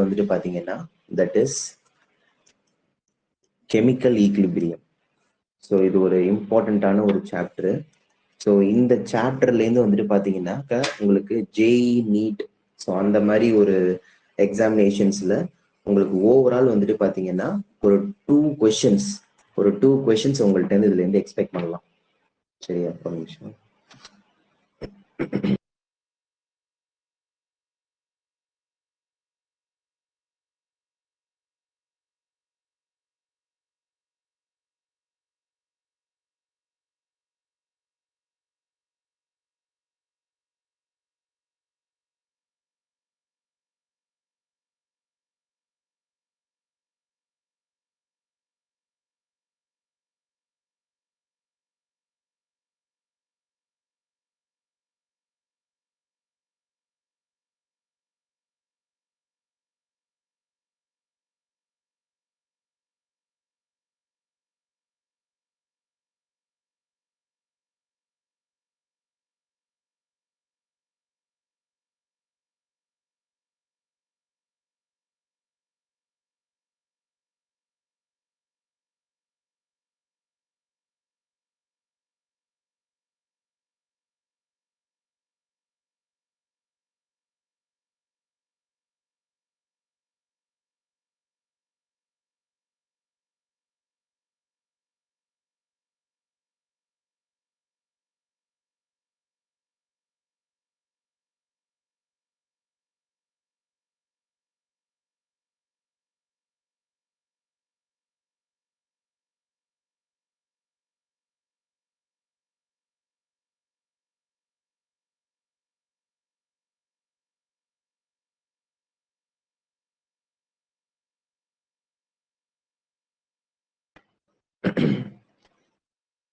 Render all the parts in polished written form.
வந்துட்டு பாத்தீங்கன்னா that is chemical equilibrium. So இது ஒரு இம்பார்ட்டண்ட்டான ஒரு சாப்டர். ஸோ இந்த சாப்டர்லேருந்து வந்துட்டு பார்த்தீங்கன்னாக்கா உங்களுக்கு ஜேஇ நீட் ஸோ அந்த மாதிரி ஒரு எக்ஸாமினேஷன்ஸில் உங்களுக்கு ஓவரால் வந்துட்டு பார்த்தீங்கன்னா ஒரு டூ கொஷின்ஸ் உங்கள்கிட்ட இதுலேருந்து எக்ஸ்பெக்ட் பண்ணலாம். சரியா? ஒரு நிமிஷம்.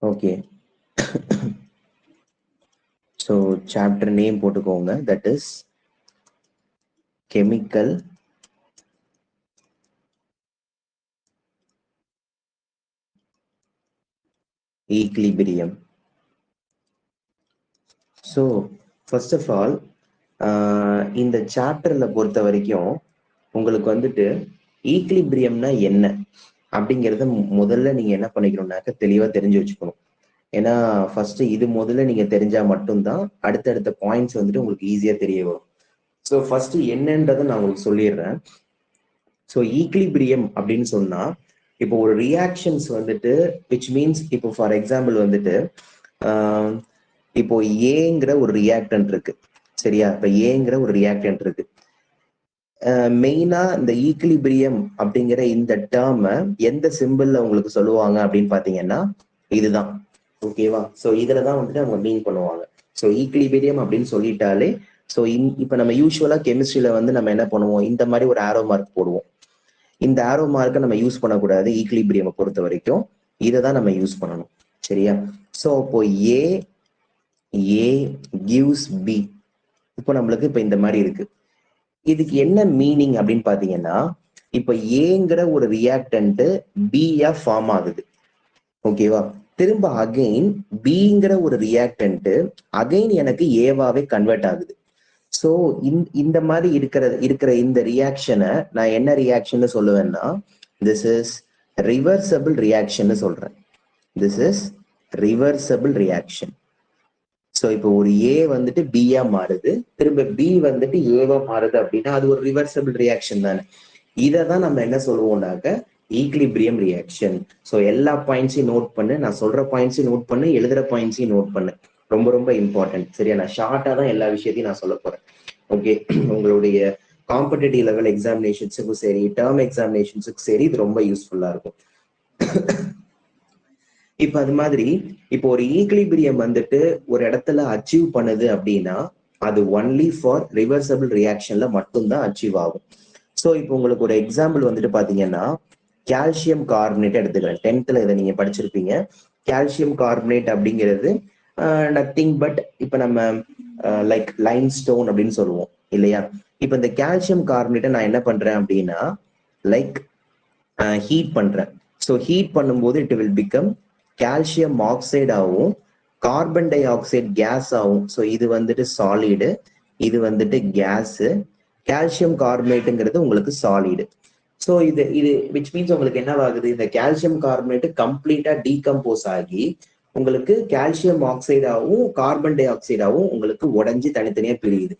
ஓகே, ஸோ சாப்டர் நேம் போட்டுக்கோங்க. That is chemical equilibrium. So first of all இந்த சாப்டர்ல பொறுத்த வரைக்கும் உங்களுக்கு வந்துட்டு ஈக்லிபிரியம்னா என்ன அப்படிங்கிறத முதல்ல நீங்க என்ன பண்ணிக்கணும்னாக்க தெளிவா தெரிஞ்சு வச்சுக்கணும். ஏன்னா ஃபர்ஸ்ட் இது முதல்ல நீங்க தெரிஞ்சா மட்டும்தான் அடுத்தடுத்த பாயிண்ட்ஸ் வந்துட்டு உங்களுக்கு ஈஸியா தெரிய வரும். ஸோ ஃபர்ஸ்ட் என்னன்றதை நான் உங்களுக்கு சொல்லிடுறேன். ஸோ ஈக்லிபிரியம் அப்படின்னு சொன்னா இப்போ ஒரு ரியாக்ஷன்ஸ் வந்துட்டு விச் மீன்ஸ் இப்போ ஃபார் எக்ஸாம்பிள் வந்துட்டு இப்போ ஏங்கிற ஒரு ரியாக்டன்ட் இருக்கு. சரியா? இப்ப ஏங்கிற ஒரு ரியாக்டன்ட் இருக்கு. மெயினா இந்த ஈக்லிபிரியம் அப்படிங்கிற இந்த டேர்மை எந்த சிம்பிள்ல உங்களுக்கு சொல்லுவாங்க அப்படின்னு பாத்தீங்கன்னா இதுதான். ஓகேவா? ஸோ இதுலதான் வந்துட்டு அவங்க மீன் பண்ணுவாங்க. ஸோ ஈக்லிபிரியம் அப்படின்னு சொல்லிட்டாலே ஸோ இப்ப நம்ம யூஸ்வலா கெமிஸ்ட்ரியில வந்து நம்ம என்ன பண்ணுவோம், இந்த மாதிரி ஒரு ஆரோ மார்க் போடுவோம். இந்த ஆரோ மார்க்கை நம்ம யூஸ் பண்ணக்கூடாது. ஈக்லிபிரியமை பொறுத்த வரைக்கும் இதை தான் நம்ம யூஸ் பண்ணணும். சரியா? ஸோ இப்போ ஏ கிவ்ஸ் பி. இப்போ நம்மளுக்கு இப்ப இந்த மாதிரி இருக்கு. இதுக்கு என்ன மீனிங் அப்படின்னு பாத்தீங்கன்னா இப்ப ஏங்கிற ஒரு ரியாக்டன்ட் பியா ஃபார்ம் ஆகுது. ஓகேவா? திரும்ப அகைன் பிங்கிற ஒரு ரியாக்டன்ட் அகைன் எனக்கு ஏவாவே கன்வெர்ட் ஆகுது. ஸோ இந்த மாதிரி இருக்கிற இந்த ரியாக்ஷனை நான் என்ன ரியாக்ஷன் சொல்லுவேன்னா திஸ் இஸ் ரிவர்சபிள் ரியாக்ஷன் சொல்றேன். This is reversible reaction. So இப்போ ஒரு ஏ வந்துட்டு பியா மாறுது, திரும்ப பி வந்துட்டு ஏவா மாறுது அப்படின்னா அது ஒரு ரிவர்சபிள் ரியாக்ஷன் தானே. இதை தான் நம்ம என்ன சொல்லுவோம்னாக்க ஈக்லிபிரியம் ரியாக்ஷன். ஸோ எல்லா பாயிண்ட்ஸையும் நோட் பண்ணு, நான் சொல்ற பாயிண்ட்ஸையும் நோட் பண்ணு, எழுதுற பாயிண்ட்ஸையும் நோட் பண்ணு. ரொம்ப ரொம்ப இம்பார்ட்டன்ட். சரியா? நான் ஷார்ட்டா தான் எல்லா விஷயத்தையும் நான் சொல்ல போறேன். ஓகே, உங்களுடைய காம்படிட்டிவ் லெவல் எக்ஸாமினேஷன்ஸுக்கும் சரி, டேர்ம் எக்ஸாமினேஷன்ஸுக்கும் சரி இது ரொம்ப யூஸ்ஃபுல்லா இருக்கும். இப்ப அது மாதிரி இப்போ ஒரு ஈக்லிபிரியம் வந்துட்டு ஒரு இடத்துல அச்சீவ் பண்ணுது அப்படின்னா அது ஒன்லி ஃபார் ரிவர்சபிள் ரியாக்ஷன்ல மட்டும்தான் அச்சீவ் ஆகும். ஸோ இப்போ உங்களுக்கு ஒரு எக்ஸாம்பிள் வந்துட்டு பாத்தீங்கன்னா கால்சியம் கார்பனேட் எடுத்துக்கிறேன். 10th இதை நீங்க படிச்சிருப்பீங்க. கால்சியம் கார்பனேட் அப்படிங்கிறது நத்திங் பட் இப்ப நம்ம லைக் லைம் ஸ்டோன் அப்படின்னு சொல்லுவோம் இல்லையா? இப்ப இந்த கால்சியம் கார்பனேட்டை நான் என்ன பண்றேன் அப்படின்னா லைக் ஹீட் பண்றேன். ஸோ ஹீட் பண்ணும்போது it will become calcium oxide ஆகும், கார்பன் டை ஆக்சைடு கேஸ் ஆகும். ஸோ இது வந்துட்டு சாலிடு, இது வந்துட்டு கேஸ், கால்சியம் கார்பனேட்டுங்கிறது உங்களுக்கு சாலிடு. ஸோ இது விச் மீன்ஸ் உங்களுக்கு என்ன ஆகுது, இந்த கால்சியம் கார்பனேட் கம்ப்ளீட்டா டீகம்போஸ் ஆகி உங்களுக்கு கால்சியம் ஆக்சைடாவும் கார்பன் டை ஆக்சைடாவும் உங்களுக்கு உடஞ்சி தனித்தனியா பிரியுது.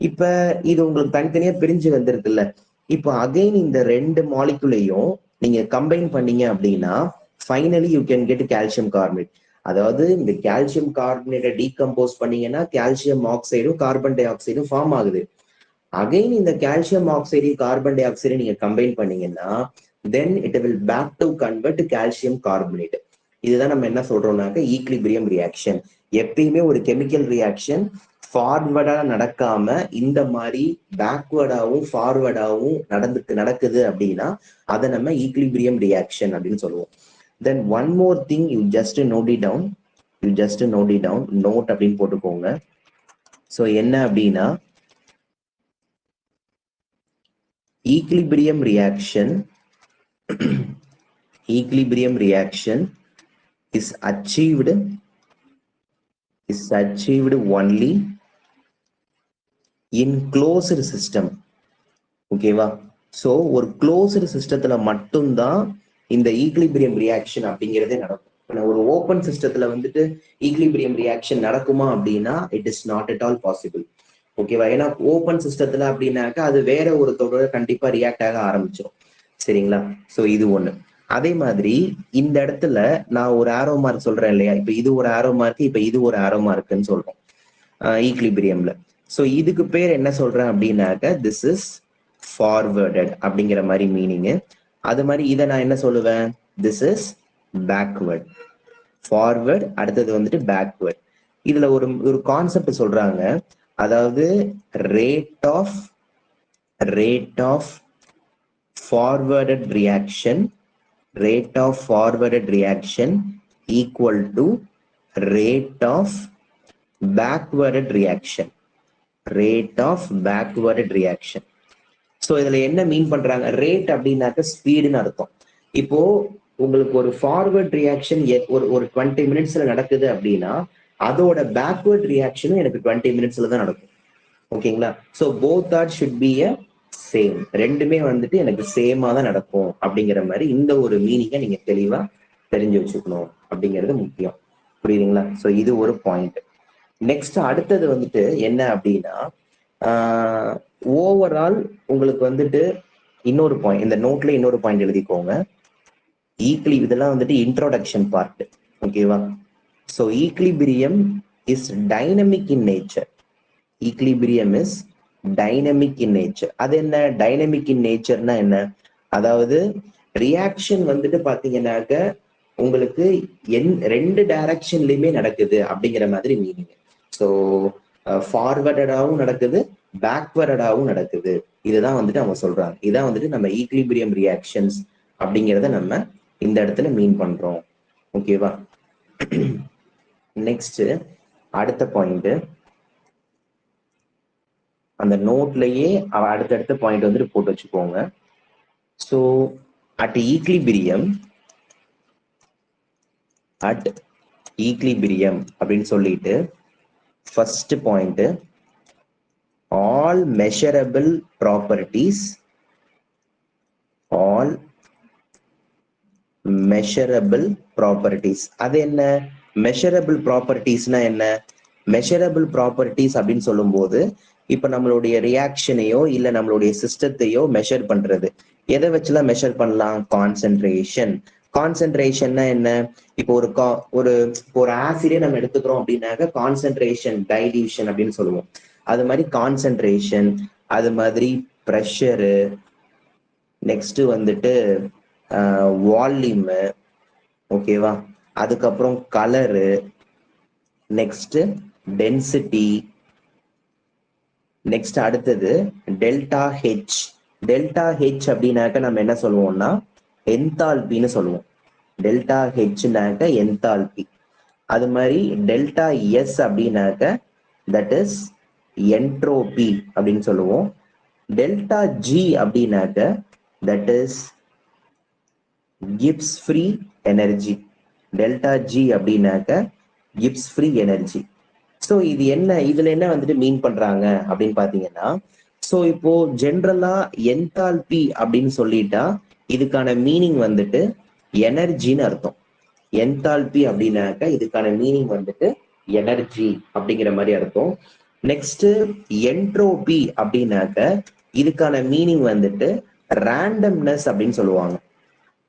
இப்ப இது உங்களுக்கு தனித்தனியா பிரிஞ்சு வந்திருக்குல்ல, இப்போ அகைன் இந்த ரெண்டு மாலிகுலையும் நீங்க கம்பைன் பண்ணீங்க அப்படின்னா finally you can get calcium carbonate. அதாவது இந்த கால்சியம் கார்பனேட்டை டீகம்போஸ் பண்ணீங்கன்னா கால்சியம் ஆக்சைடும் கார்பன் டை ஆக்சைடும் ஃபார்ம் ஆகுது. அகைன் இந்த calcium oxide carbon dioxide நீங்க கம்பைன் பண்ணீங்கன்னா then it will back to convert calcium carbonate. இதுதான் நம்ம என்ன சொல்றோம்னாக்க ஈக்லிபிரியம் ரியாக்ஷன். எப்பயுமே ஒரு கெமிக்கல் ரியாக்ஷன் ஃபார்வர்டா நடக்காம இந்த மாதிரி பேக்வர்டாவும் ஃபார்வர்டாவும் நடக்குது அப்படின்னா அதை நம்ம ஈக்லிபிரியம் ரியாக்ஷன் அப்படின்னு சொல்லுவோம். Then one more thing, you just note it down, note அப்படின்னு போட்டுக்கோங்க. ஸோ என்ன அப்படின்னா equilibrium reaction is achieved only in closed system. ஓகேவா? ஸோ ஒரு closed சிஸ்டத்துல மட்டும்தான் இந்த ஈக்லிபிரியம் ரியாக்ஷன் அப்படிங்கிறதே நடக்கும். ஒரு ஓப்பன் சிஸ்டத்துல வந்துட்டு ஈக்லிபிரியம் ரியாக்ஷன் நடக்குமா அப்படின்னா it is not at all possible. ஓகேவா? ஏன்னா ஓப்பன் சிஸ்டத்துல அப்படின்னாக்கா அது வேற ஒரு தொடரை கண்டிப்பா ரியாக்ட் ஆக ஆரம்பிச்சிடும். சரிங்களா? ஸோ இது ஒண்ணு. அதே மாதிரி இந்த இடத்துல நான் ஒரு ஆரோ மார்க் சொல்றேன் இல்லையா, இப்ப இது ஒரு ஆரோ மார்க், இப்ப இது ஒரு ஆரோ மார்க்னு சொல்றோம் ஈக்லிபிரியம்ல. ஸோ இதுக்கு பேர் என்ன சொல்றேன் அப்படின்னாக்க திஸ் இஸ் ஃபார்வர்டட் அப்படிங்கிற மாதிரி மீனிங். அது மாதிரி இதை நான் என்ன சொல்லுவேன், திஸ் இஸ் பேக்வர்ட். ஃபார்வர்ட் அடுத்தது வந்துட்டு பேக்வர்ட். இதுல ஒரு கான்செப்ட் சொல்றாங்க, அதாவது rate of forwarded reaction equal to rate of backwarded reaction. So இதுல என்ன மீன் பண்றாங்க, ரேட் அப்படின்னாக்க ஸ்பீடுன்னு அர்த்தம். இப்போ உங்களுக்கு ஒரு ஃபார்வர்ட் ரியாக்ஷன் ஒரு 20 மினிட்ஸ்ல நடக்குது அப்படின்னா அதோட பேக்வர்ட் ரியாக்ஷனும் எனக்கு 20 மினிட்ஸ்ல தான் நடக்கும். ஓகேங்களா? So both are should be a same. ரெண்டுமே வந்துட்டு எனக்கு சேமா தான் நடக்கும் அப்படிங்கிற மாதிரி இந்த ஒரு மீனிங்கை நீங்க தெளிவா தெரிஞ்சு வச்சுக்கணும் அப்படிங்கிறது முக்கியம். புரியுதுங்களா? ஸோ இது ஒரு பாயிண்ட். நெக்ஸ்ட் அடுத்தது வந்துட்டு என்ன அப்படின்னா ஓவரால் உங்களுக்கு வந்துட்டு இன்னொரு பாயிண்ட், இந்த நோட்ல இன்னொரு பாயிண்ட் எழுதிக்கோங்க. இதெல்லாம் வந்துட்டு இன்ட்ரோடக்ஷன் பார்ட். ஓகேவா? So equilibrium is dynamic in nature. அது என்ன டைனமிக் இன் நேச்சர்னா என்ன, அதாவது ரியாக்ஷன் வந்துட்டு பாத்தீங்கன்னாக்க உங்களுக்கு ரெண்டு டைரக்ஷன்லயுமே நடக்குது அப்படிங்கிற மாதிரி மீனிங். ஸோ ஃபார்வர்டடாகவும் நடக்குது, பேக்வர்டடாகவும் நடக்குது. இதுதான் வந்துட்டு அவங்க சொல்றாங்க. இதான் வந்துட்டு நம்ம ஈக்லிபிரியம் ரியாக்ஷன்ஸ் அப்படிங்கிறத நம்ம இந்த இடத்துல மீன் பண்றோம். ஓகேவா? நெக்ஸ்ட் அடுத்த பாயிண்ட், அந்த நோட்லயே அடுத்தடுத்த பாயிண்ட் வந்துட்டு போட்டு வச்சுக்கோங்க. ஸோ அட் ஈக்லிபிரியம் அப்படின்னு சொல்லிட்டு first point, all measurable properties அது என்ன, மெஷரபிள் ப்ராப்பர்ட்டிஸ்னா என்ன? மெஷரபிள் ப்ராப்பர்ட்டிஸ் அப்படின்னு சொல்லும் போது இப்ப நம்மளுடைய ரியாக்ஷனையோ இல்ல நம்மளுடைய சிஸ்டத்தையோ மெஷர் பண்றது, எதை வச்சுலாம் மெஷர் பண்ணலாம்? கான்சென்ட்ரேஷன்னா என்ன? இப்போ ஒரு ஆசிடே நம்ம எடுத்துக்கிறோம் அப்படின்னாக்க கான்சென்ட்ரேஷன் டைல்யூஷன் அப்படின்னு சொல்லுவோம். அது மாதிரி கான்சென்ட்ரேஷன், அது மாதிரி ப்ரெஷரு, நெக்ஸ்ட் வந்துட்டு வால்யூம், ஓகேவா? அதுக்கப்புறம் கலரு, நெக்ஸ்ட் டென்சிட்டி, நெக்ஸ்ட் அடுத்தது டெல்டா ஹெச். அப்படின்னாக்க நம்ம என்ன சொல்லுவோம்னா என்தால்பின்னு சொல்லுவோம். டெல்டா ஹெச்னாக்க என்தால்பி. அது மாதிரி டெல்டா எஸ் அப்படின்னாக்க தட் இஸ் என்ட்ரோபி அப்படின்னு சொல்லுவோம். டெல்டா ஜி அப்படின்னாக்க that is Gibbs free energy. Delta G அப்படின்னாக்க கிப்ஸ் ஃப்ரீ எனர்ஜி. ஸோ இதுல என்ன வந்துட்டு மீன் பண்றாங்க அப்படின்னு பாத்தீங்கன்னா, ஸோ இப்போ ஜென்ரலா என்தால்பி அப்படின்னு சொல்லிட்டா இதுக்கான மீனிங் வந்துட்டு எனர்ஜின்னு அர்த்தம். என்தால்பி அப்படின்னாக்க இதுக்கான மீனிங் வந்துட்டு எனர்ஜி அப்படிங்கிற மாதிரி அர்த்தம். நெக்ஸ்ட் என்ட்ரோபி அப்படின்னாக்க இதுக்கான மீனிங் வந்துட்டு ரேண்டம்னஸ் அப்படின்னு சொல்லுவாங்க.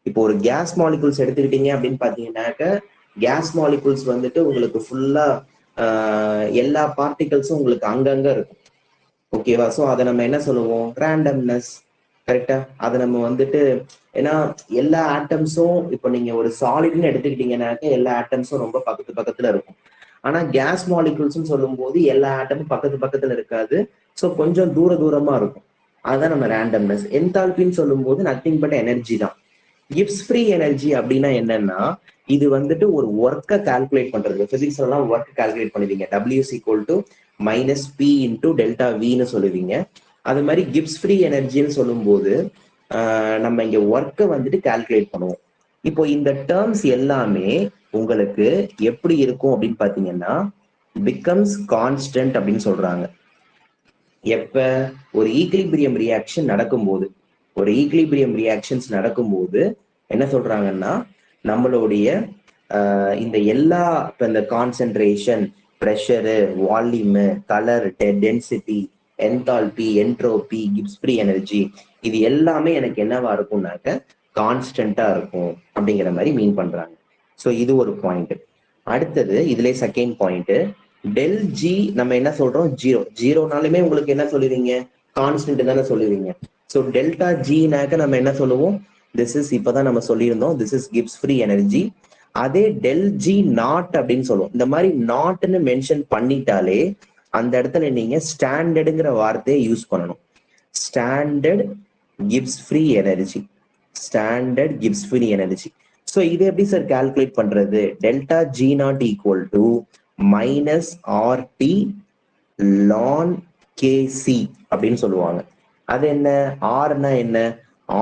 இப்போ ஒரு கேஸ் மாலிகுல்ஸ் எடுத்துக்கிட்டீங்க அப்படின்னு பாத்தீங்கன்னாக்க கேஸ் மாலிகுல்ஸ் வந்துட்டு உங்களுக்கு ஃபுல்லா எல்லா பார்ட்டிகல்ஸும் உங்களுக்கு அங்கங்க இருக்கும். ஓகேவா? ஸோ அதை நம்ம என்ன சொல்லுவோம்? ரேண்டம்னஸ். கரெக்டா? அதை நம்ம வந்துட்டு ஏன்னா எல்லா ஆட்டம்ஸும் இப்போ நீங்க ஒரு சாலிட்னு எடுத்துக்கிட்டீங்கன்னாக்க எல்லா ஆட்டம்ஸும் ரொம்ப பக்கத்துல இருக்கும். ஆனா கேஸ் மாலிகுல்ஸ்ன்னு சொல்லும் போது எல்லா ஆட்டமும் பக்கத்துல இருக்காது. ஸோ கொஞ்சம் தூரமா இருக்கும். அதுதான் நம்ம ரேண்டம்னஸ். என்தால்பின்னு சொல்லும் போது நத்திங் பட் எனர்ஜி தான். கிப்ஸ் ஃப்ரீ எனர்ஜி அப்படின்னா என்னன்னா இது வந்துட்டு ஒரு ஒர்க்கை கால்குலேட் பண்றது. பிசிக்ஸ்ல எல்லாம் ஒர்க் கால்குலேட் பண்ணுவீங்க. W minus P into delta வின்னு சொல்லுவீங்க. அது மாதிரி கிப்ஸ் ஃப்ரீ எனர்ஜின்னு சொல்லும் போது நம்ம இங்க ஒர்க்கை வந்துட்டு கால்குலேட் பண்ணுவோம். இப்போ இந்த டேர்ம்ஸ் எல்லாமே உங்களுக்கு எப்படி இருக்கும் அப்படின்னு பாத்தீங்கன்னா பிகம்ஸ் கான்ஸ்டன்ட் அப்படின்னு சொல்றாங்க. எப்ப ஒரு ஈக்லிபிரியம் ரியாக்ஷன் நடக்கும்போது, ஒரு ஈக்லிபிரியம் ரியாக்ஷன்ஸ் நடக்கும்போது என்ன சொல்றாங்கன்னா நம்மளுடைய இந்த எல்லா இப்ப இந்த concentration, pressure, volume, colour, density, enthalpy, entropy, Gibbs free energy இது எல்லாமே எனக்கு என்னவா இருக்கும்னாக்க கான்ஸ்டன்டா இருக்கும் அப்படிங்கிற மாதிரி மீன் பண்றாங்க. ஸோ இது ஒரு பாயிண்ட். அடுத்தது இதுல செகண்ட் பாயிண்ட், டெல் ஜி நம்ம என்ன சொல்றோம்? ஜீரோனாலுமே உங்களுக்கு என்ன சொல்லுவீங்க? கான்ஸ்டன்ட் தானே சொல்லுவீங்க. ஸோ டெல்டா ஜினாக்க நம்ம என்ன சொல்லுவோம்? திஸ் இஸ் இப்பதான் நம்ம சொல்லியிருந்தோம், this is Gibbs free energy. அதே டெல் ஜி நாட் அப்படின்னு சொல்லுவோம். இந்த மாதிரி நாட்னு மென்ஷன் பண்ணிட்டாலே அந்த இடத்துல நீங்க ஸ்டாண்டர்டுங்கிற வார்த்தையை யூஸ் பண்ணணும். Standard Gibbs free energy, standard Gibbs free energy. So இது எப்படி சார் கால்குலேட் பண்றது? Delta G not equal to minus RT லான் கேசி அப்படின்னு சொல்லுவாங்க. அது என்ன? ஆர்னா என்ன?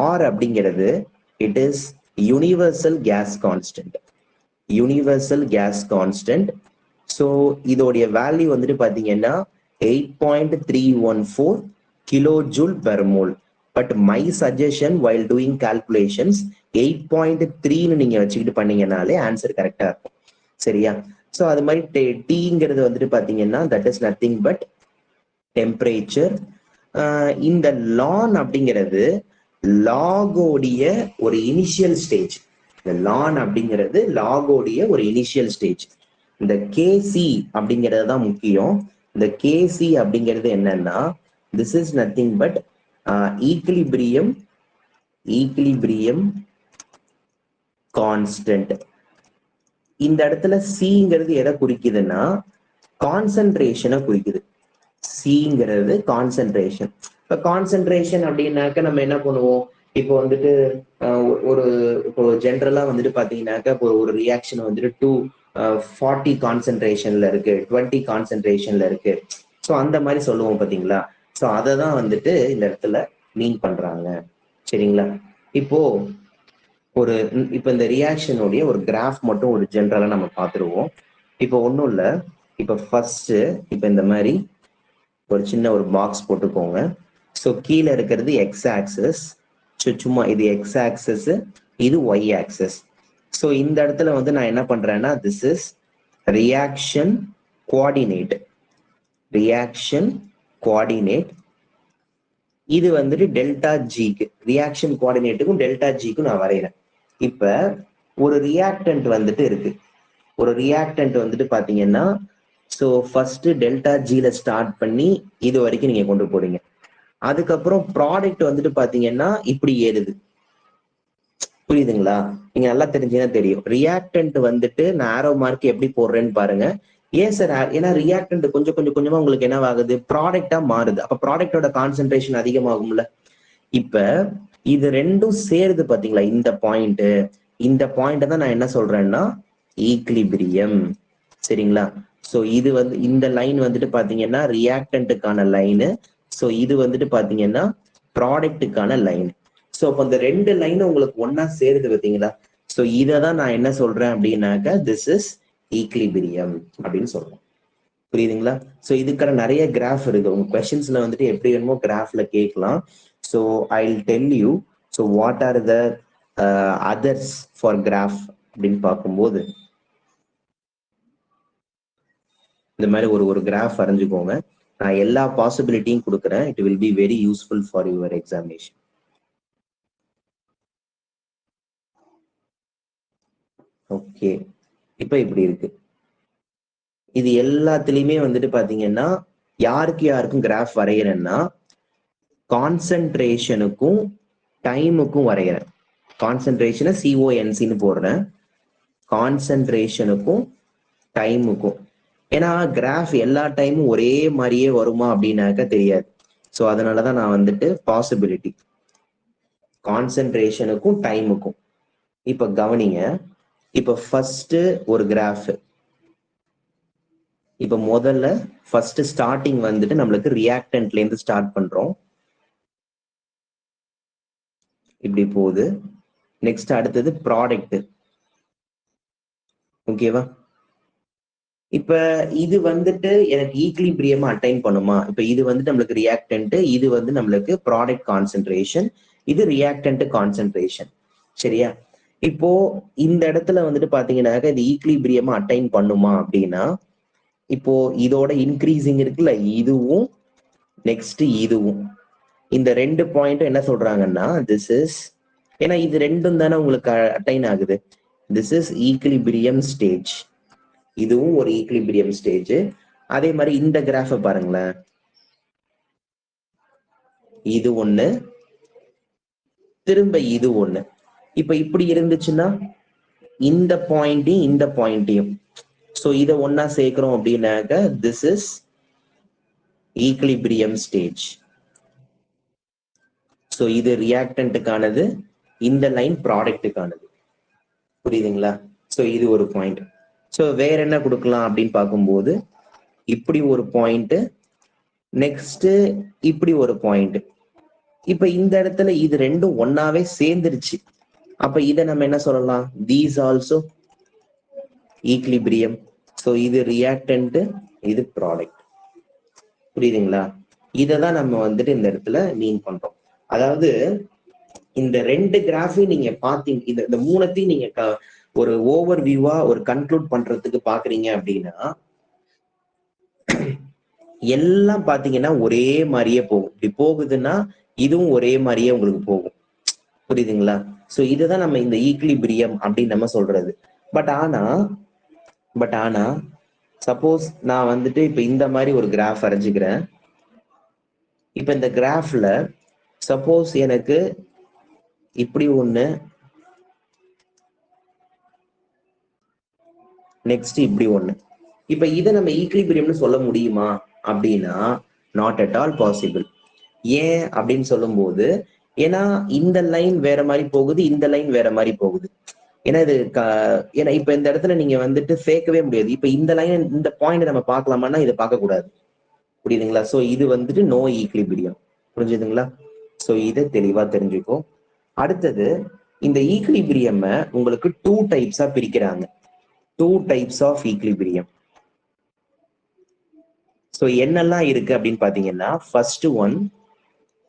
ஆர் அப்படிங்கிறது it is universal gas constant. Universal gas constant. So இதோடைய வேல்யூ வந்துட்டு பாத்தீங்கன்னா 8.314 kilo joule per mole. But my suggestion while doing calculations 8.3ன்னு நீங்க வச்சுக்கிட்டு பண்ணீங்கன்னாலே ஆன்சர் கரெக்டா இருக்கும். சரியா? ஸோ அது மாதிரி டீங்கிறது வந்துட்டு பாத்தீங்கன்னா that is nothing but temperature. இந்த லான் அப்படிங்கிறது லாகோடைய ஒரு இனிஷியல் ஸ்டேஜ். இந்த லான் அப்படிங்கிறது லாகோடைய ஒரு இனிஷியல் ஸ்டேஜ். இந்த கேசி அப்படிங்கிறது தான் முக்கியம். இந்த கேசி அப்படிங்கிறது என்னன்னா this is nothing but equilibrium constant. இந்த இடத்துல சிங்கிறது எதை குறிக்குதுன்னா கான்சென்ட்ரேஷனை குறிக்குது. சிங்கிறது கான்சென்ட்ரேஷன். இப்ப கான்சென்ட்ரேஷன் அப்படின்னாக்க நம்ம என்ன பண்ணுவோம்? இப்போ வந்துட்டு இப்போ ஜென்ரலா வந்துட்டு பாத்தீங்கன்னாக்க இப்போ ஒரு ரியாக்ஷன் வந்துட்டு 40 கான்சென்ட்ரேஷன்ல இருக்கு, 20 கான்சென்ட்ரேஷன்ல இருக்கு. ஸோ அந்த மாதிரி சொல்லுவோம் பாத்தீங்களா? ஸோ அதை தான் வந்துட்டு இந்த இடத்துல மீன் பண்றாங்க. சரிங்களா? இப்போ இப்போ இந்த ரியாக்ஷனுடைய ஒரு கிராஃப் மட்டும் ஒரு ஜென்ரலா நம்ம பார்த்துருவோம். இப்போ ஒன்றும் இல்லை. இப்போ ஃபர்ஸ்ட் இப்போ இந்த மாதிரி ஒரு சின்ன ஒரு பாக்ஸ் போட்டுக்கோங்க. ஸோ கீழே இருக்கிறது எக்ஸ் ஆக்சஸ். சும்மா இது எக்ஸ் ஆக்சஸ், இது ஒய் ஆக்சஸ். ஸோ இந்த இடத்துல வந்து நான் என்ன பண்றேன்னா this is reaction coordinate. Reaction coordinate இது வந்துட்டு டெல்டா ஜிக்கு, ரியாக்ஷன் கோஆர்டினேட்டுக்கும் டெல்டா ஜிக்கும் நான் வரைகிறேன். இப்ப ஒரு ரியாக்டன்ட் வந்துட்டு இருக்கு. ஒரு ரியாக்டன்ட் வந்துட்டு பாத்தீங்கன்னா ஸோ ஃபர்ஸ்ட் டெல்டா ஜில ஸ்டார்ட் பண்ணி இது வரைக்கும் நீங்க கொண்டு போறீங்க. அதுக்கப்புறம் ப்ராடக்ட் வந்துட்டு பாத்தீங்கன்னா இப்படி ஏறுது. புரியுதுங்களா? நீங்க நல்லா தெரிஞ்சீங்கன்னா தெரியும். ரியாக்டன்ட் வந்துட்டு நான் ஆரோ மார்க் எப்படி போடுறேன்னு பாருங்க. ஏன் சார்? ஏன்னா ரியாக்டன்ட் கொஞ்சமா உங்களுக்கு என்ன ஆகுது? ப்ராடக்டா மாறுது. அப்ப ப்ராடக்டோட கான்சென்ட்ரேஷன் அதிகமாகும்ல. இப்ப இது ரெண்டும் சேருது பாத்தீங்களா? இந்த பாயிண்ட் தான் நான் என்ன சொல்றேன்னா ஈக்லிபிரியம். சரிங்களா? ஸோ இது வந்து இந்த லைன் வந்துட்டு பாத்தீங்கன்னா ரியாக்டன்ட்டுக்கான லைனு. ஸோ இது வந்துட்டு பாத்தீங்கன்னா ப்ராடக்ட்டுக்கான லைன். ஸோ அப்போ இந்த ரெண்டு லைன் உங்களுக்கு ஒன்னா சேருது பார்த்தீங்களா? ஸோ இதை தான் நான் என்ன சொல்றேன் அப்படின்னாக்க திஸ் இஸ் ஈக்லிபிரியம் அப்படின்னு சொல்றேன். புரியுதுங்களா? ஸோ இதுக்கான நிறைய கிராஃப் இருக்கு. உங்க கொஸ்டின்ஸ்ல வந்துட்டு எப்படி வேணுமோ கிராஃப்ல கேட்கலாம். So I will tell you. So what are the others for graph அப்படின்னு பார்க்கும்போது இந்த மாதிரி ஒரு கிராஃப் வரைஞ்சுக்கோங்க. நான் எல்லா பாசிபிலிட்டியும் கொடுக்குறேன். It will be very useful for your examination. Okay, இப்போ இப்படி இருக்கு. இது எல்லாத்துலயுமே வந்துட்டு பாத்தீங்கன்னா யாருக்கு யாருக்கும் கிராஃப் வரைகிறேன்னா கான்சென்ட்ரேஷனுக்கும் டைமுக்கும் வரைகிறேன். கான்சென்ட்ரேஷனை சிஓஎன்சின்னு போடுறேன். கான்சென்ட்ரேஷனுக்கும் டைமுக்கும். ஏன்னா கிராஃப் எல்லா டைமும் ஒரே மாதிரியே வருமா அப்படின்னாக்க தெரியாது. ஸோ அதனாலதான் நான் வந்துட்டு பாசிபிலிட்டி கான்சென்ட்ரேஷனுக்கும் டைமுக்கும். இப்ப கவனிங்க. இப்ப ஃபர்ஸ்ட் ஒரு கிராஃப். இப்ப முதல்ல ஃபர்ஸ்ட் ஸ்டார்டிங் வந்துட்டு நம்மளுக்கு ரியாக்டன்ட்ல இருந்து ஸ்டார்ட் பண்றோம். இப்படி போகுது. நெக்ஸ்ட் அடுத்தது ப்ராடக்ட். ஓகேவா? இப்ப இது வந்துட்டு எனக்கு ஈக்லிபிரியமா அட்டைன் பண்ணுமா? இப்ப இது வந்து நம்மளுக்கு ரியாக்டன்ட், இது வந்து நம்மளுக்கு ப்ராடக்ட் கான்சென்ட்ரேஷன், இது ரியாக்டன்ட் கான்சென்ட்ரேஷன். சரியா? இப்போ இந்த இடத்துல வந்துட்டு பாத்தீங்கன்னாக்க இது ஈக்லிபிரியமா அட்டைன் பண்ணுமா அப்படின்னா, இப்போ இதோட இன்க்ரீசிங் இருக்குல்ல, இதுவும் நெக்ஸ்ட் இதுவும், இந்த ரெண்டு பாயிண்ட்டும் என்ன சொல்றாங்கன்னா திஸ் இஸ், ஏன்னா இது ரெண்டும் தானே உங்களுக்கு அட்டைன் ஆகுது. This is equilibrium stage. இதுவும் ஒரு ஈக்லிபிரியம் ஸ்டேஜ். அதே மாதிரி இந்த கிராஃப பாருங்களேன். இது ஒண்ணு, திரும்ப இது ஒண்ணு. இப்ப இப்படி இருந்துச்சுன்னா இந்த பாயிண்டையும் இந்த பாயிண்டையும், சோ இதை ஒன்னா சேர்க்கிறோம் அப்படின்னாக்க this is equilibrium stage. So இது ரியாக்டன்ட்டுக்கானது, இந்த லைன் ப்ராடக்ட்டுக்கானது. புரியுதுங்களா? சோ இது ஒரு பாயிண்ட். சோ வேற என்ன கொடுக்கலாம் அப்படின்னு பார்க்கும்போது இப்படி ஒரு பாயிண்ட், நெக்ஸ்ட் இப்படி ஒரு பாயிண்ட். இப்ப இந்த இடத்துல இது ரெண்டும் ஒன்னாவே சேர்ந்துருச்சு. அப்ப இதை நம்ம என்ன சொல்லலாம்? These also equilibrium. சோ இது ரியாக்டன்ட், இது ப்ராடக்ட். புரியுதுங்களா? இததான் நம்ம வந்துட்டு இந்த இடத்துல மீன் பண்றோம். அதாவது இந்த ரெண்டு கிராஃபையும் நீங்க பாத்தீங்க, இந்த மூணத்தையும் நீங்க ஒரு ஓவர் வியூவா ஒரு கன்க்ளூட் பண்றதுக்கு பாக்குறீங்க அப்படின்னா எல்லாம் பாத்தீங்கன்னா ஒரே மாதிரியே போகும். இப்படி போகுதுன்னா இதுவும் ஒரே மாதிரியே உங்களுக்கு போகும். புரியுதுங்களா? சோ இதுதான் நம்ம இந்த ஈக்லிபிரியம் அப்படின்னு நம்ம சொல்றது. பட் ஆனா சப்போஸ் நான் வந்துட்டு இப்ப இந்த மாதிரி ஒரு கிராஃப் வரைஞ்சுக்கிறேன். இப்ப இந்த கிராஃப்ல சப்போஸ் எனக்கு இப்படி ஒண்ணு, நெக்ஸ்ட் இப்படி ஒண்ணு. இப்ப இதை நம்ம ஈக்லிபிரியம்னு சொல்ல முடியுமா அப்படின்னா நாட் அட் ஆல் பாசிபிள். ஏன் அப்படின்னு சொல்லும் போது, ஏன்னா இந்த லைன் வேற மாதிரி போகுது, இந்த லைன் வேற மாதிரி போகுது. ஏன்னா இது ஏன்னா இப்ப இந்த இடத்துல நீங்க வந்துட்டு சேர்க்கவே முடியாது. இப்ப இந்த லைன் இந்த பாயிண்ட் நம்ம பார்க்கலாமான்னா இதை பார்க்க கூடாது. புரியுதுங்களா? சோ இது வந்துட்டு நோ ஈக்லிபிரியம். புரிஞ்சுதுங்களா? சோ இதை தெளிவா தெரிஞ்சுக்கோ. அடுத்தது இந்த ஈக்லிபிரியம் உங்களுக்கு 2 டைப்ஸா பிரிக்கிறாங்க. 2 டைப்ஸ் ஆஃப் ஈக்லிபிரியம். சோ என்னெல்லாம் இருக்கு அப்படின்னு பாத்தீங்கன்னா, ஃபர்ஸ்ட் ஒன்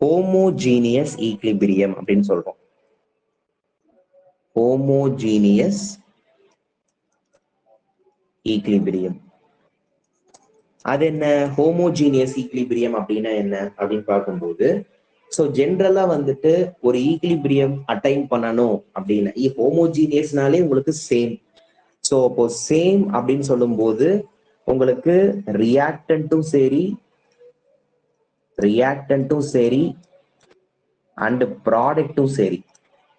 ஹோமோஜீனியஸ் ஈக்லிபிரியம் அப்படின்னு சொல்றோம். Homogeneous equilibrium. அது என்ன ஹோமோஜீனியஸ் ஈக்லிபிரியம் அப்படின்னா என்ன அப்படின்னு பார்க்கும்போது, ஸோ ஜென்ரலா வந்துட்டு ஒரு ஈக்லிபிரியம் அட்டைன் பண்ணணும் அப்படின்னா ஹோமோஜீனியஸ்னாலே உங்களுக்கு சேம். ஸோ அப்போ சேம் அப்படின்னு சொல்லும் போது உங்களுக்கு ரியாக்டன்ட்டும் சரி அண்ட் ப்ராடக்டும் சரி.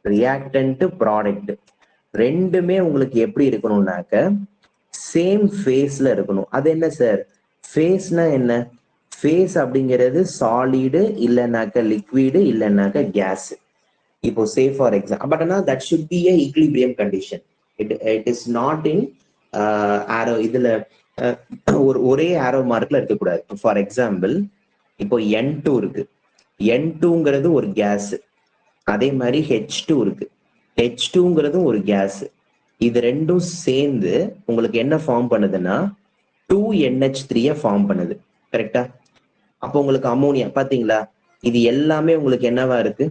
ரியாக்டன்ட் ப்ராடக்ட் ரெண்டுமே உங்களுக்கு எப்படி இருக்கணும்னாக்க சேம் ஃபேஸ்ல இருக்கணும். அது என்ன சார் ஃபேஸ்னா என்ன? ஃபேஸ் அப்படிங்கிறது சாலிடு, இல்லைனாக்க லிக்விடு, இல்லைனாக்க கேஸ். இப்போ சே ஃபார் எக்ஸாம்பிள், பட் ஆனால் that should be a equilibrium condition. It is not in arrow. இதுல ஒரே ஆரோ மார்க்ல இருக்கக்கூடாது. ஃபார் எக்ஸாம்பிள் இப்போ N2 இருக்கு. N2ங்கிறது ஒரு கேஸ். அதே மாதிரி H2 இருக்கு. H2ங்கிறதும் ஒரு கேஸ். இது ரெண்டும் சேர்ந்து உங்களுக்கு என்ன ஃபார்ம் பண்ணுதுன்னா 2NH3 ஃபார்ம் பண்ணுது. கரெக்டா? அப்போ உங்களுக்கு அமோனியா பாத்தீங்களா, இது எல்லாமே உங்களுக்கு என்னவா இருக்கு?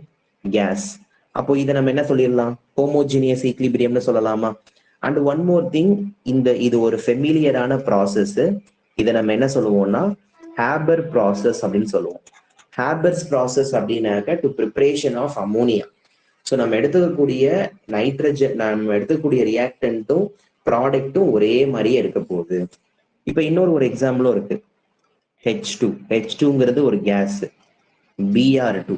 கேஸ். அப்போ இதை நம்ம என்ன சொல்லிடலாம்? ஹோமோஜினியஸ் ஈக்லிபிரியம்னு சொல்லலாமா? அண்ட் ஒன் மோர் திங், இது ஒரு ஃபெமிலியரான ப்ராசஸ். இதை நம்ம என்ன சொல்லுவோம்னா ஹேபர் ப்ராசஸ் அப்படின்னு சொல்லுவோம். ஹேபர்ஸ் ப்ராசஸ் அப்படின்னாக்க to preparation of ammonia. So நம்ம எடுத்துக்கக்கூடிய நைட்ரஜன், நம்ம எடுத்துக்கக்கூடிய ரியாக்டன்ட்டும் ப்ராடக்ட்டும் ஒரே மாதிரியே இருக்க போகுது. இப்போ இன்னொரு ஒரு எக்ஸாம்பிளும் இருக்கு. H2ங்கிறது ஒரு கேஸ், Br2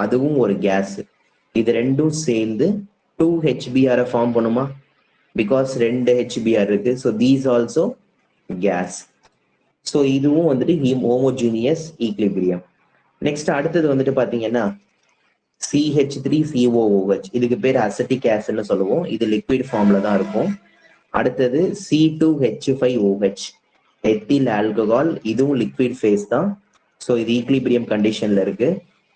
அதுவும் ஒரு கேஸ். இது ரெண்டும் சேர்ந்து 2HBr ஃபார்ம் பண்ணுமா? பிகாஸ் 2 HBr இருக்கு. So these also gas. So இதுவும் வந்துட்டு ஹோமோஜீனியஸ் ஈக்லிபிரியம். நெக்ஸ்ட் அடுத்தது வந்துட்டு பாத்தீங்கன்னா CH3COOH, இதுக்கு பேர் அசட்டிக் ஆசிட்னு சொல்லுவோம். இது லிக்விட் ஃபார்ம்ல தான் இருக்கும். அடுத்தது C2H5OH, எத்தில் ஆல்கஹால், இதுவும் லிக்விட் ஃபேஸ் தான். ஸோ இது ஈக்லிபிரியம் கண்டிஷன்ல இருக்கு.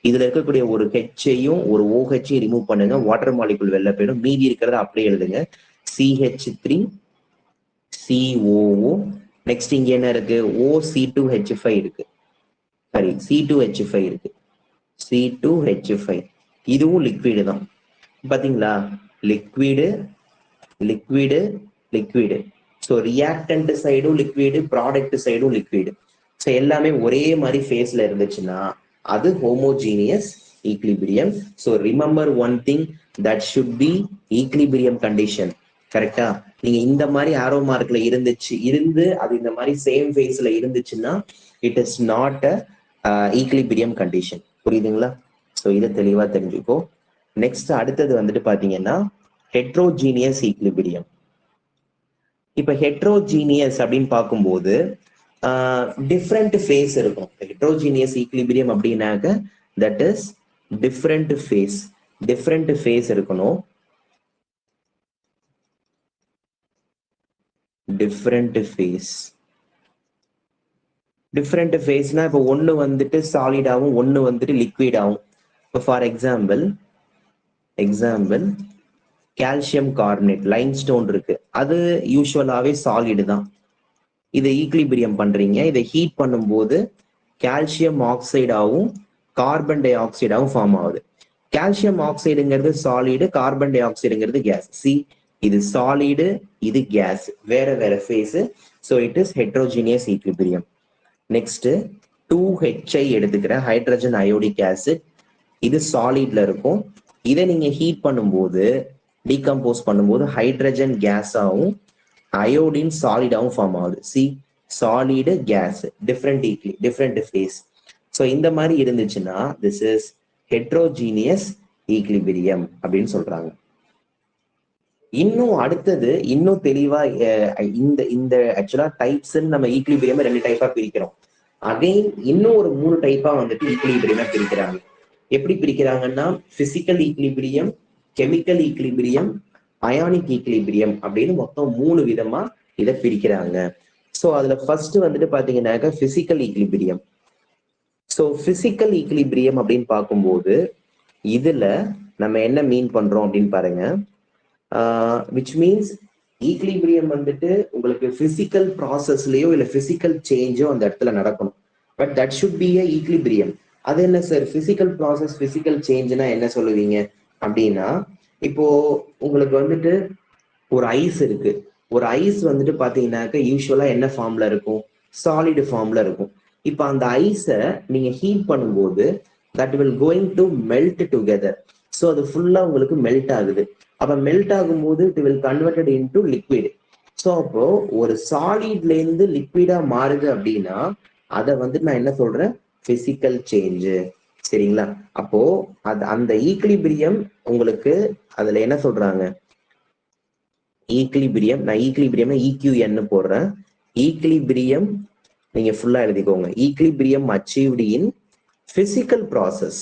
இதுல இருக்கக்கூடிய ஒரு ஹெச்சையும் ஒரு OHையும் ரிமூவ் பண்ணுங்க, வாட்டர் மாலிகுல் வெளில போயிடும். மீதி இருக்கிறத அப்படியே எழுதுங்க, CH3COO. நெக்ஸ்ட் இங்க என்ன இருக்கு? OC2H5 இருக்கு, சாரி C2H5 இருக்கு, C2H5. இதுவும் லிக்விடு தான். பாத்தீங்களா, liquid liquid liquid. So reactant சைடும் லிக்விடு, ப்ராடக்ட் சைடும் லிக்விடு. ஸோ எல்லாமே ஒரே மாதிரி ஃபேஸ்ல இருந்துச்சுன்னா அது homogeneous equilibrium. So remember one thing, that should B equilibrium condition. கரெக்டா? நீங்க இந்த மாதிரி ஆரோ மார்க்ல இருந்து அது இந்த மாதிரி சேம் ஃபேஸ்ல இருந்துச்சுன்னா it is not a equilibrium condition. புரியுதுங்களா? ஸோ இதை தெளிவா தெரிஞ்சுக்கோ. நெக்ஸ்ட் அடுத்தது வந்துட்டு பாத்தீங்கன்னா ஹெட்ரோஜீனியஸ் ஈக்லிபிரியம். இப்ப ஹெட்ரோஜீனியஸ் அப்படின்னு பார்க்கும்போது டிஃப்ரெண்ட் ஃபேஸ் இருக்கும். ஹெட்ரோஜீனியஸ் ஈக்லிபிரியம் அப்படின்னாக்க தட் இஸ் டிஃப்ரெண்ட் ஃபேஸ் இருக்கணும். டிஃப்ரெண்ட் ஃபேஸ்னா இப்போ ஒன்னு வந்துட்டு சாலிடாவும் ஒன்னு வந்துட்டு லிக்விடாவும். இப்போ for example calcium carbonate, limestone இருக்கு, அது யூஸ்வலாவே சாலிடு தான். இதை ஈக்லிபிரியம் பண்றீங்க, இதை ஹீட் பண்ணும்போது கால்சியம் ஆக்சைடாவும் கார்பன் டை ஆக்சைடாவும் ஃபார்ம் ஆகுது. கால்சியம் ஆக்சைடுங்கிறது சாலிடு, கார்பன் டை ஆக்சைடுங்கிறது கேஸ். சி, இது சாலிடு, இது கேஸ், வேற வேற phase. So it is heterogeneous equilibrium. Next 2Hi எடுத்துக்கிறேன், ஹைட்ரஜன் அயோடிக் ஆசிட். இது சாலிட்ல இருக்கும். இதை நீங்க ஹீட் பண்ணும்போது, டீகம்போஸ் பண்ணும்போது ஹைட்ரஜன் கேஸாவும் அயோடின் சாலிடாவும் ஃபார்ம் ஆகுது. See, solid gas, different phase. So இந்த மாதிரி இருந்துச்சுன்னா திஸ் இஸ் ஹெட்ரோஜீனியஸ் ஈக்லிபிரியம் அப்படின்னு சொல்றாங்க. இன்னும் அடுத்தது இன்னும் தெளிவா இந்த ஆக்சுவலா டைப்ஸ் நம்ம ஈக்லிபிரியம் 2 டைப்பா பிரிக்கிறோம். அகைன் இன்னும் ஒரு 3 டைப்பா வந்துட்டு ஈக்லிபிரியமா பிரிக்கிறாங்க. எப்படி பிரிக்கிறாங்கன்னா physical equilibrium, chemical equilibrium, ionic equilibrium அப்படின்னு மொத்தம் 3 விதமா இதை பிரிக்கிறாங்க. ஸோ அதுல ஃபர்ஸ்ட் வந்துட்டு பாத்தீங்கன்னாக்க physical equilibrium. So physical equilibrium அப்படின்னு பார்க்கும்போது இதுல நம்ம என்ன மீன் பண்றோம் அப்படின்னு பாருங்க. விச் மீன்ஸ் ஈக்லிபிரியம் வந்துட்டு உங்களுக்கு பிசிக்கல் ப்ராசஸ்லயோ இல்ல பிசிக்கல் சேஞ்சோ அந்த இடத்துல நடக்கணும். But that should B a equilibrium. அது என்ன சார் பிசிக்கல் ப்ராசஸ் பிசிக்கல் சேஞ்ச்னா என்ன சொல்லுவீங்க அப்படின்னா, இப்போ உங்களுக்கு வந்துட்டு ஒரு ஐஸ் இருக்கு. ஒரு ஐஸ் வந்துட்டு பாத்தீங்கன்னாக்க யூஸ்வலா என்ன ஃபார்ம்ல இருக்கும்? சாலிடு ஃபார்ம்ல இருக்கும். இப்போ அந்த ஐஸை நீங்க ஹீட் பண்ணும்போது that will going to melt together. So அது ஃபுல்லா உங்களுக்கு மெல்ட் ஆகுது. அப்ப மெல்ட் ஆகும்போது it will converted into liquid. So அப்போ ஒரு சாலிட்ல இருந்து லிக்விடா மாறுது அப்படின்னா அதை வந்து நான் என்ன சொல்றேன்? Physical change. சரிங்களா? அப்போ அந்த ஈக்லிபிரியம் உங்களுக்கு அதுல என்ன சொல்றாங்க? ஈக்லிபிரியம், நான் ஈக்லிபிரியம் EQN போடுறேன். ஈக்லிபிரியம் நீங்க ஃபுல்லா எழுதிக்கோங்க. Equilibrium achieved in physical process.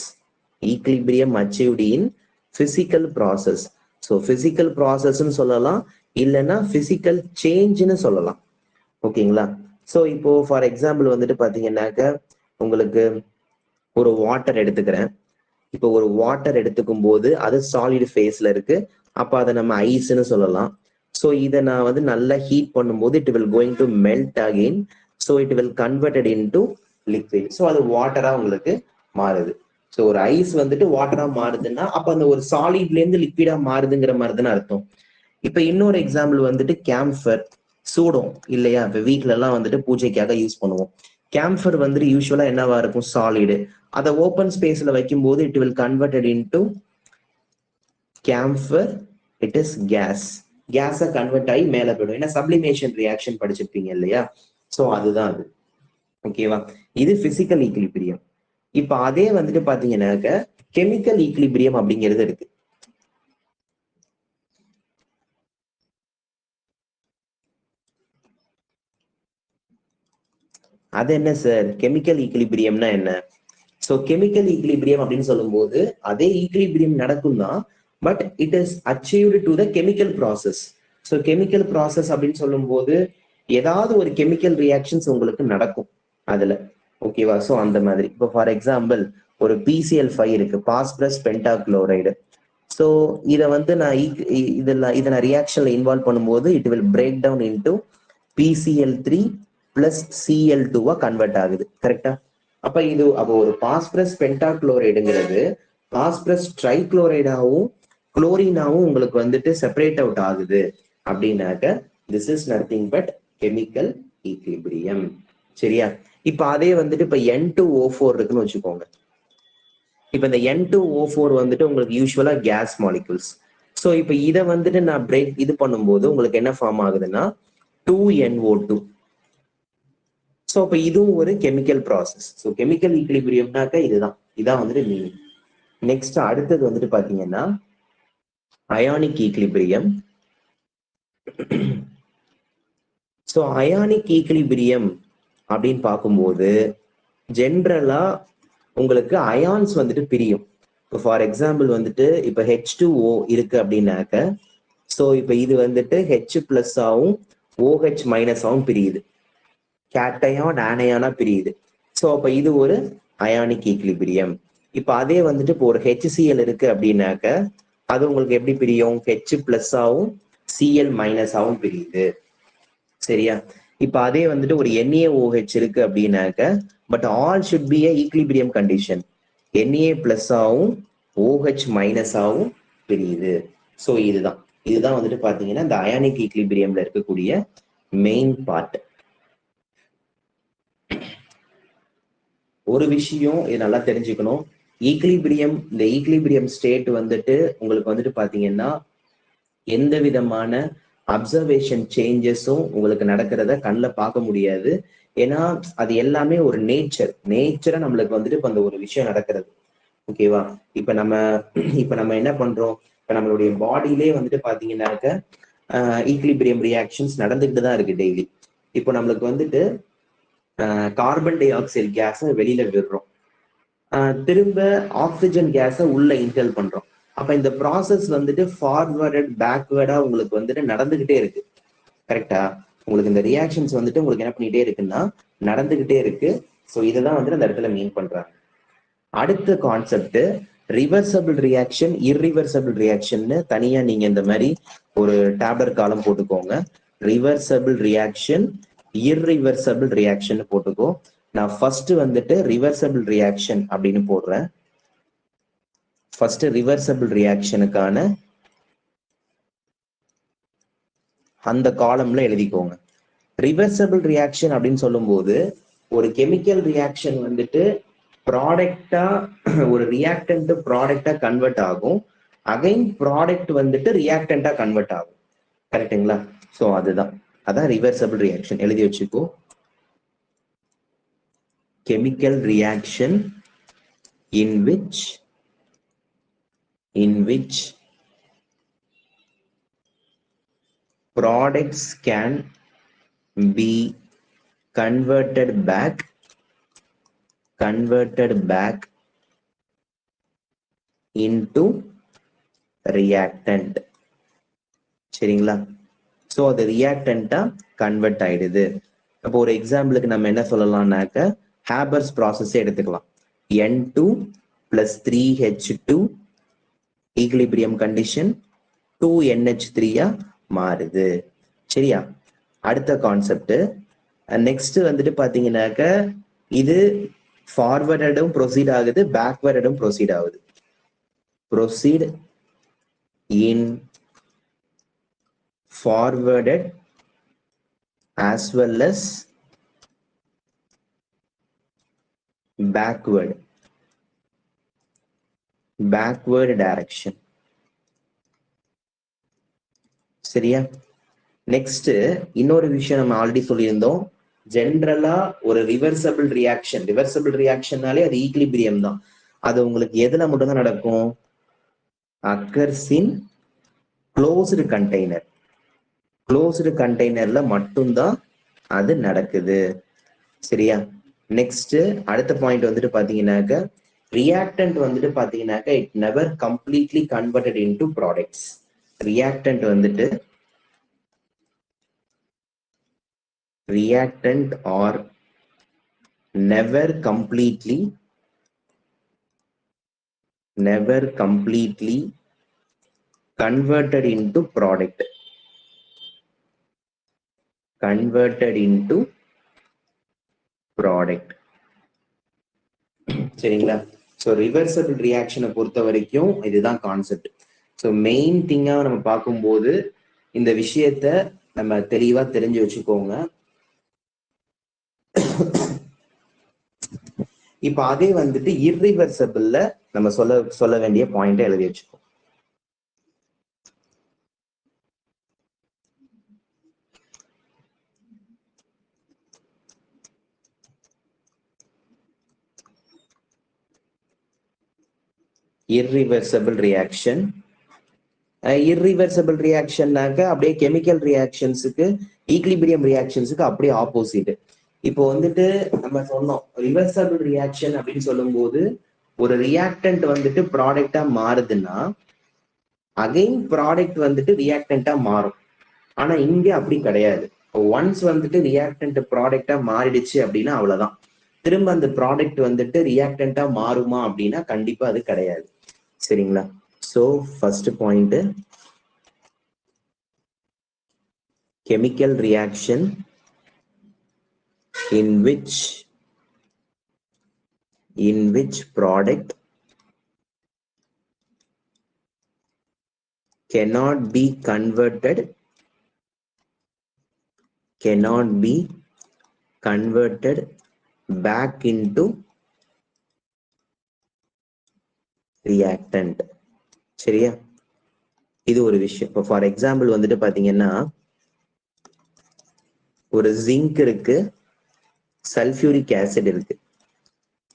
Equilibrium achieved in physical process. So physical ப்ராசஸ்ன்னு சொல்லலாம், இல்லைன்னா பிசிக்கல் சேஞ்சுன்னு சொல்லலாம். ஓகேங்களா? ஸோ இப்போ ஃபார் எக்ஸாம்பிள் வந்துட்டு பாத்தீங்கன்னாக்க உங்களுக்கு ஒரு வாட்டர் எடுத்துக்கிறேன். இப்போ ஒரு வாட்டர் எடுத்துக்கும் போது அது சாலிட் ஃபேஸ்ல இருக்கு. அப்ப அதை நம்ம ஐஸ்ன்னு சொல்லலாம். ஸோ இதை நான் வந்து நல்லா ஹீட் பண்ணும்போது it will going to melt again. So it will converted into liquid. So அது வாட்டரா உங்களுக்கு மாறுது. ஸோ ஒரு ஐஸ் வந்துட்டு வாட்டரா மாறுதுன்னா அப்ப அந்த ஒரு சாலிட்ல இருந்து லிக்விடா மாறுதுங்கிற மாதிரி தானே அர்த்தம். இப்ப இன்னொரு எக்ஸாம்பிள் வந்துட்டு கேம்ஃபர், சூடம் இல்லையா? இப்ப வீட்டுல எல்லாம் வந்துட்டு பூஜைக்காக யூஸ் பண்ணுவோம். கேம்ஃபர் வந்துட்டு யூஸ்வலா என்னவா இருக்கும்? சாலிடு. அதை ஓப்பன் ஸ்பேஸ்ல வைக்கும் போது it will converted into camphor, it is gas. கேஸை கன்வெர்ட் ஆகி மேல போயிடும். ஏன்னா சப்ளிமேஷன் ரியாக்ஷன் படிச்சிருப்பீங்க இல்லையா? ஸோ அதுதான் அது. ஓகேவா? இது பிசிக்கல் ஈக்லிபிரியம். இப்ப அதே வந்துட்டு பாத்தீங்கன்னாக்க கெமிக்கல் ஈக்லிபிரியம் அப்படிங்கிறது இருக்கு. அது என்ன சார் கெமிக்கல் ஈக்லிபிரியம்னா என்ன? ஸோ கெமிக்கல் ஈக்லிபிரியம் அப்படின்னு சொல்லும்போது அதே ஈக்லிபிரியம் நடக்கும் தான், but it is achieved to the chemical process. So chemical process அப்படின்னு சொல்லும்போது ஏதாவது ஒரு கெமிக்கல் ரியாக்ஷன்ஸ் உங்களுக்கு நடக்கும் அதுல. ஓகேவா? ஸோ அந்த மாதிரி இப்போ ஃபார் எக்ஸாம்பிள் ஒரு PCl5 இருக்கு, பாஸ்பரஸ் பென்டாக்ளோரைடு. ஸோ இதை வந்து நான் இதை நான் ரியாக்ஷன்ல இன்வால்வ் பண்ணும்போது it will break down into PCl3 plus Cl2 convert ஆகுது. கரெக்டா? அப்போ ஒரு பாஸ்பரஸ் பென்டாக்ளோரைடுங்கிறது பாஸ்பரஸ் ட்ரைக்ளோரைடாவும் குளோரினாவும் உங்களுக்கு வந்துட்டு செப்பரேட் அவுட் ஆகுது அப்படின்னாக்க this is nothing but chemical equilibrium. சரியா? இப்ப அதே வந்துட்டு இப்ப N2O4 இருக்குன்னு வச்சுக்கோங்க. இப்ப இந்த N2O4 வந்துட்டு உங்களுக்கு யூஸ்வலா கேஸ் மாலிகுல்ஸ். ஸோ இப்ப இதை வந்துட்டு நான் பிரேக் இது பண்ணும்போது உங்களுக்கு என்ன ஃபார்ம் ஆகுதுன்னா 2NO2. ஸோ அப்ப இதுவும் ஒரு கெமிக்கல் ப்ராசஸ். ஸோ கெமிக்கல் ஈக்லிபிரியம்னாக்க இதான் வந்துட்டு மீனிங். நெக்ஸ்ட் அடுத்தது வந்துட்டு பாத்தீங்கன்னா ionic equilibrium. So ionic equilibrium அப்படின்னு பார்க்கும்போது ஜென்ரலா உங்களுக்கு அயான்ஸ் வந்துட்டு பிரியும். இப்போ ஃபார் எக்ஸாம்பிள் வந்துட்டு இப்போ H2O இருக்கு அப்படின்னாக்க ஸோ இப்போ இது வந்துட்டு H+ ஆகும் OH- ஆகும் பிரியுது. கேட்டயான் ஆனையானா பிரியுது. ஸோ அப்ப இது ஒரு அயானிக் ஈக்லிபிரியம். இப்ப அதே வந்துட்டு இப்போ ஒரு HCl இருக்கு அப்படின்னாக்க அது உங்களுக்கு எப்படி பிரியும்? H+ ஆகும் Cl- ஆகும் பிரியுது. சரியா? இப்ப அதே வந்துட்டு ஒரு NaOH இருக்கு அப்படின்னாக்க but all should be equilibrium condition. Na+ ஆகும் OH- ஆகும் பிரியுது. ஸோ இதுதான் வந்துட்டு பாத்தீங்கன்னா இந்த அயானிக் ஈக்லிபிரியம்ல இருக்கக்கூடிய மெயின் பார்ட். ஒரு விஷயம் இது நல்லா தெரிஞ்சுக்கணும். இந்த ஈக்லிபிரியம் ஸ்டேட் வந்துட்டு உங்களுக்கு வந்துட்டு பாத்தீங்கன்னா எந்த விதமான அப்சர்வேஷன் சேஞ்சஸும் உங்களுக்கு நடக்கிறத கண்ணில் பார்க்க முடியாது. ஏன்னா அது எல்லாமே ஒரு நேச்சரை நம்மளுக்கு வந்துட்டு இப்ப அந்த ஒரு விஷயம் நடக்கிறது. ஓகேவா? இப்ப நம்ம என்ன பண்றோம்? இப்ப நம்மளுடைய பாடியிலே வந்துட்டு பாத்தீங்கன்னாக்க ஈக்லிபிரியம் ரியாக்ஷன்ஸ் நடந்துகிட்டு தான் இருக்கு டெய்லி. இப்போ நம்மளுக்கு வந்துட்டு கார்பன் டை ஆக்சைடு கேஸை வெளியில விடுறோம், திரும்ப ஆக்சிஜன் கேஸை உள்ள இன்ஹேல் பண்றோம். அப்ப இந்த ப்ராசஸ் வந்துட்டு ஃபார்வர்ட் பேக்வேர்டா உங்களுக்கு வந்துட்டு நடந்துகிட்டே இருக்கு. கரெக்டா? உங்களுக்கு இந்த ரியாக்ஷன்ஸ் வந்துட்டு உங்களுக்கு என்ன பண்ணிட்டே இருக்குன்னா நடந்துகிட்டே இருக்கு. ஸோ இதைதான் வந்துட்டு அந்த இடத்துல மீன் பண்றாங்க. அடுத்த concept reversible reaction, irreversible reaction தனியா நீங்க இந்த மாதிரி ஒரு டேப்லெட் காலம் போட்டுக்கோங்க. ரிவர்சபிள் ரியாக்ஷன், இர்ரிவர்சபிள் ரியாக்ஷன் போட்டுக்கோ. நான் ஃபர்ஸ்ட் வந்துட்டு ரிவர்சபிள் ரியாக்ஷன் அப்படின்னு போடுறேன். ஃபர்ஸ்ட் ரிவர்சபிள் ரியாக்ஷனுக்கான அந்த காலம்ல எழுதிக்கோங்க. ரிவர்சபிள் ரியாக்ஷன் அப்படின்னு சொல்லும்போது ஒரு கெமிக்கல் ரியாக்ஷன் வந்துட்டு ப்ராடக்டா ஒரு ரியாக்டன்ட் ப்ராடக்டா கன்வெர்ட் ஆகும். அகைன் ப்ராடக்ட் வந்துட்டு ரியாக்டன்டா கன்வெர்ட் ஆகும். கரெக்டுங்களா? ஸோ அதான் ரிவர்சபிள் ரியாக்ஷன். எழுதி வச்சுக்கோ. chemical reaction in which products can be converted back into reactant. சரிங்களா? ஸோ அது ரியாக்டன்டா கன்வெர்ட் ஆயிடுது. அப்போ ஒரு எக்ஸாம்பிளுக்கு நம்ம என்ன சொல்லலாம்னாக்க ஹேபர்ஸ் ப்ராசஸ் எடுத்துக்கலாம். N2 + 3H2 equilibrium condition, 2NH3 மாறுது. சரியா? அடுத்த கான்செப்ட் நெக்ஸ்ட் வந்துட்டு பாத்தீங்கன்னாக்க இது ஃபார்வர்டும் ப்ரொசீட் ஆகுது, பேக்வர்டும் ப்ரொசீட் ஆகுது. ப்ரொசீட் இன் forwarded as well as backward direction. சரியா? நெக்ஸ்ட் இன்னொரு விஷயம் நம்ம ஆல்ரெடி சொல்லியிருந்தோம். ஜென்ரலா ஒரு ரிவர்சபிள் ரியாக்ஷன்னாலே அது ஈக்லிபிரியம் தான். அது உங்களுக்கு எதுல மட்டும்தான் நடக்கும்? Occurs in closed container. Closed கண்டெய்னர்ல மட்டும்தான் அது நடக்குது. சரியா? நெக்ஸ்ட் அடுத்த பாயிண்ட் வந்துட்டு பாத்தீங்கன்னாக்க ரியாக்டன்ட் வந்துட்டு பாத்தீங்கன்னாக்க it never completely converted into products. Reactant வந்துட்டு are never completely converted into product. சரிங்களா? ஸோ ரிவர்சபிள் ரியாக்ஷனை பொறுத்த வரைக்கும் இதுதான் கான்செப்ட். ஸோ மெயின் திங்கா நம்ம பார்க்கும்போது இந்த விஷயத்த நம்ம தெளிவா தெரிஞ்சு வச்சுக்கோங்க. இப்ப அதே வந்துட்டு இர்ரிவர்சபிள்ல நம்ம சொல்ல வேண்டிய பாயிண்ட் எழுதி வச்சுக்கோம். irreversible reaction. irreversible reactionனாக்க அப்படியே கெமிக்கல் ரியாக்ஷன்ஸுக்கு ஈக்லிபிரியம் ரியாக்ஷன்ஸுக்கு அப்படியே ஆப்போசிட். இப்போ வந்துட்டு நம்ம சொன்னோம் ரிவர்சபிள் ரியாக்ஷன் அப்படின்னு சொல்லும் போது ஒரு ரியாக்டன்ட் வந்துட்டு ப்ராடக்டா மாறுதுன்னா அகைன் ப்ராடக்ட் வந்துட்டு ரியாக்டன்டா மாறும். ஆனா இங்க அப்படி கிடையாது. ஒன்ஸ் வந்துட்டு ரியாக்டன்ட் ப்ராடக்டா மாறிடுச்சு அப்படின்னா அவ்வளவுதான். திரும்ப அந்த ப்ராடக்ட் வந்துட்டு ரியாக்டன்டா மாறுமா அப்படின்னா கண்டிப்பா அது கிடையாது. சரிங்களா? So first point, chemical reaction in which product cannot be converted back into reactant. சரியா? இது ஒரு விஷயம். இப்போ ஃபார் எக்ஸாம்பிள் வந்துட்டு பாத்தீங்கன்னா ஒரு ஜிங்க் இருக்கு, சல்ஃபியூரிக் ஆசிட் இருக்கு.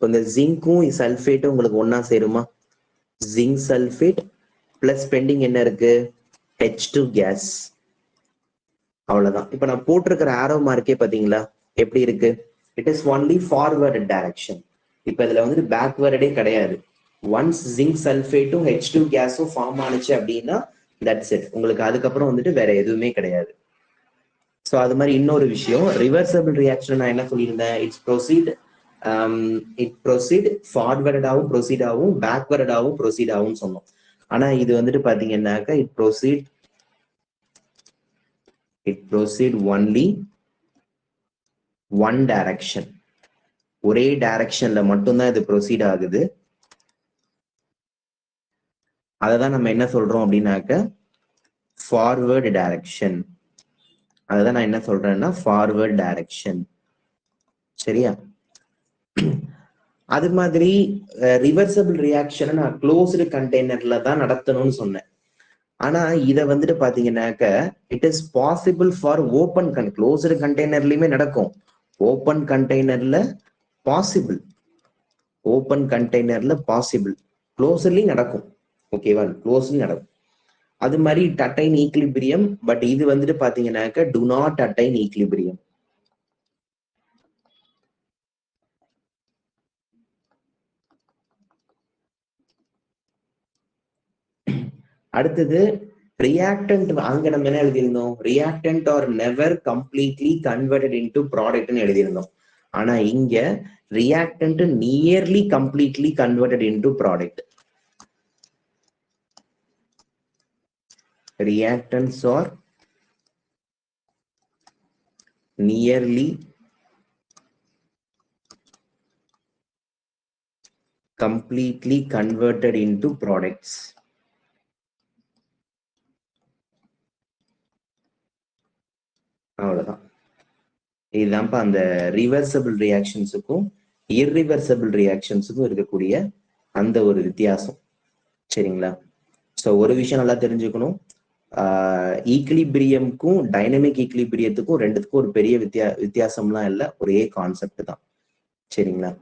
இந்த ஜிங்க்கும் சல்ஃபேட்டும் உங்களுக்கு ஒன்னா சேருமா? ஜிங்க் சல்ஃபேட் பிளஸ் பெண்டிங் என்ன இருக்கு? H2 case. அவ்வளவுதான். இப்ப நான் போட்டிருக்கிற ஆரோ மார்க்கே பாத்தீங்களா எப்படி இருக்கு? It is only forward direction. இப்ப இதுல வந்துட்டு பேக்வர்டே கிடையாது. ஒன்ஸ் ஜிங்க் சல்ஃபேட்டும் H2 கேஸும் ஃபார்ம் ஆனிச்சு அப்படின்னா தட்ஸ் இட். உங்களுக்கு அதுக்கப்புறம் வந்துட்டு வேற எதுவுமே கிடையாது. ஸோ அது மாதிரி இன்னொரு விஷயம், ரிவர்சபிள் ரியாக்ஷன் நான் என்ன சொல்லியிருந்தேன்? இட் ப்ரொசீட் ஃபார்வர்டாகவும் ப்ரொசீட் ஆகும், பேக்வர்டாகவும் ப்ரொசீட் ஆகும் சொன்னோம். ஆனா இது வந்துட்டு பாத்தீங்கன்னாக்க it proceed only one direction. ஒரே டைரக்ஷன்ல மட்டும்தான் இது ப்ரொசீட் ஆகுது. அததான் நம்ம என்ன சொல்றோம் அப்படின்னாக்க ஃபார்வர்டு டைரக்ஷன். அதுதான் நான் என்ன சொல்றேன்னா ஃபார்வர்ட் டைரக்ஷன். சரியா? அது மாதிரி ரிவர்சபிள் ரியாக்ஷனை நான் க்ளோஸ்டு கண்டெய்னர்ல தான் நடத்தணும்னு சொன்னேன். ஆனா இதை வந்துட்டு பாத்தீங்கன்னாக்க it is possible for open closed கண்டெய்னர்லயுமே நடக்கும், ஓப்பன் கண்டெய்னர்ல பாசிபிள், க்ளோஸ்லயும் நடக்கும். ஓகேவா? க்ளோஸ்லயும் நடக்கும். அது மாதிரி அட்டைன் ஈக்லிபிரியம். பட் இது வந்துட்டு பாத்தீங்கன்னாக்க டு நாட் அட்டைன் ஈக்லிபிரியம். அடுத்தது ரியாக்டன்ட். அங்க நம்ம என்ன எழுதியிருந்தோம்? Reactant are never completely converted into ப்ராடக்ட்னு எழுதியிருந்தோம். ஆனா இங்க reactant nearly completely converted into product. reactants are nearly completely converted into products. அவ்வளவுதான். இதுதான்ப்பா அந்த ரிவர்சபிள் ரியாக்ஷன்ஸுக்கும் இர்ரிவர்சபிள் ரியாக்ஷன்ஸுக்கும் இருக்கக்கூடிய அந்த ஒரு வித்தியாசம். சரிங்களா? ஸோ ஒரு விஷயம் நல்லா தெரிஞ்சுக்கணும், ஈக்லிபிரியம்க்கும் டைனமிக் ஈக்லிபிரியத்துக்கும் ரெண்டுத்துக்கும் ஒரு பெரிய வித்தியாசம்லாம் இல்லை, ஒரே கான்செப்ட் தான். சரிங்களா?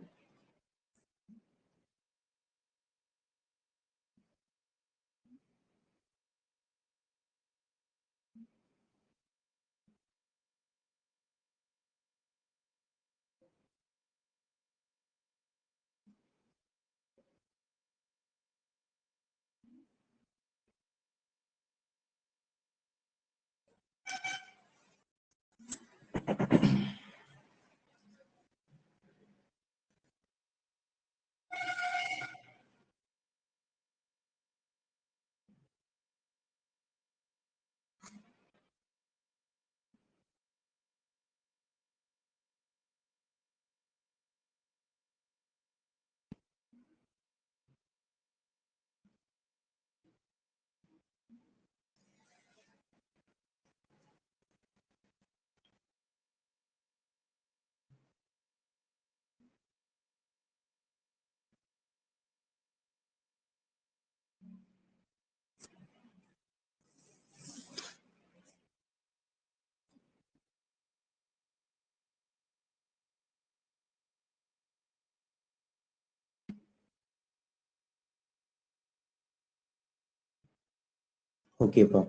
ஓகேப்பா.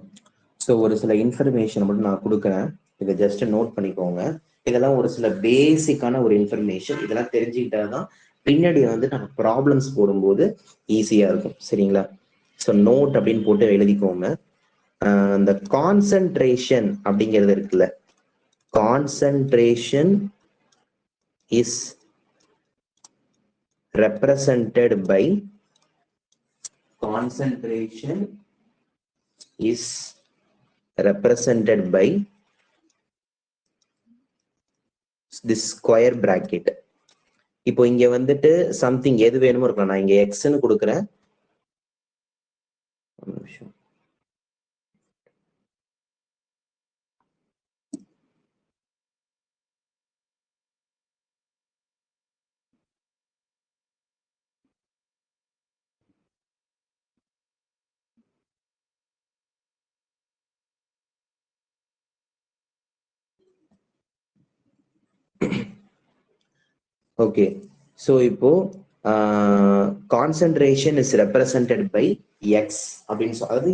ஸோ ஒரு சில இன்ஃபர்மேஷன் மட்டும் நான் கொடுக்குறேன், இதை ஜஸ்ட் நோட் பண்ணிக்கோங்க. இதெல்லாம் ஒரு சில பேசிக்கான ஒரு இன்ஃபர்மேஷன், இதெல்லாம் தெரிஞ்சுக்கிட்டா தான் பின்னாடி வந்து நம்ம ப்ராப்ளம்ஸ் போடும்போது ஈஸியா இருக்கும். சரிங்களா? ஸோ நோட் அப்படின்னு போட்டு எழுதிக்கோங்க. இந்த கான்சன்ட்ரேஷன் அப்படிங்கிறது இருக்குல்ல, concentration is represented by concentration is represented by this square bracket. இப்போ இங்க வந்துட்டு சம்திங் எது வேணுமோ இருக்கலாம், நான் இங்க எக்ஸ்ன்னு கொடுக்குறேன். ஓகே, ஸோ இப்போ concentration is represented by X அப்படின்னு அதாவது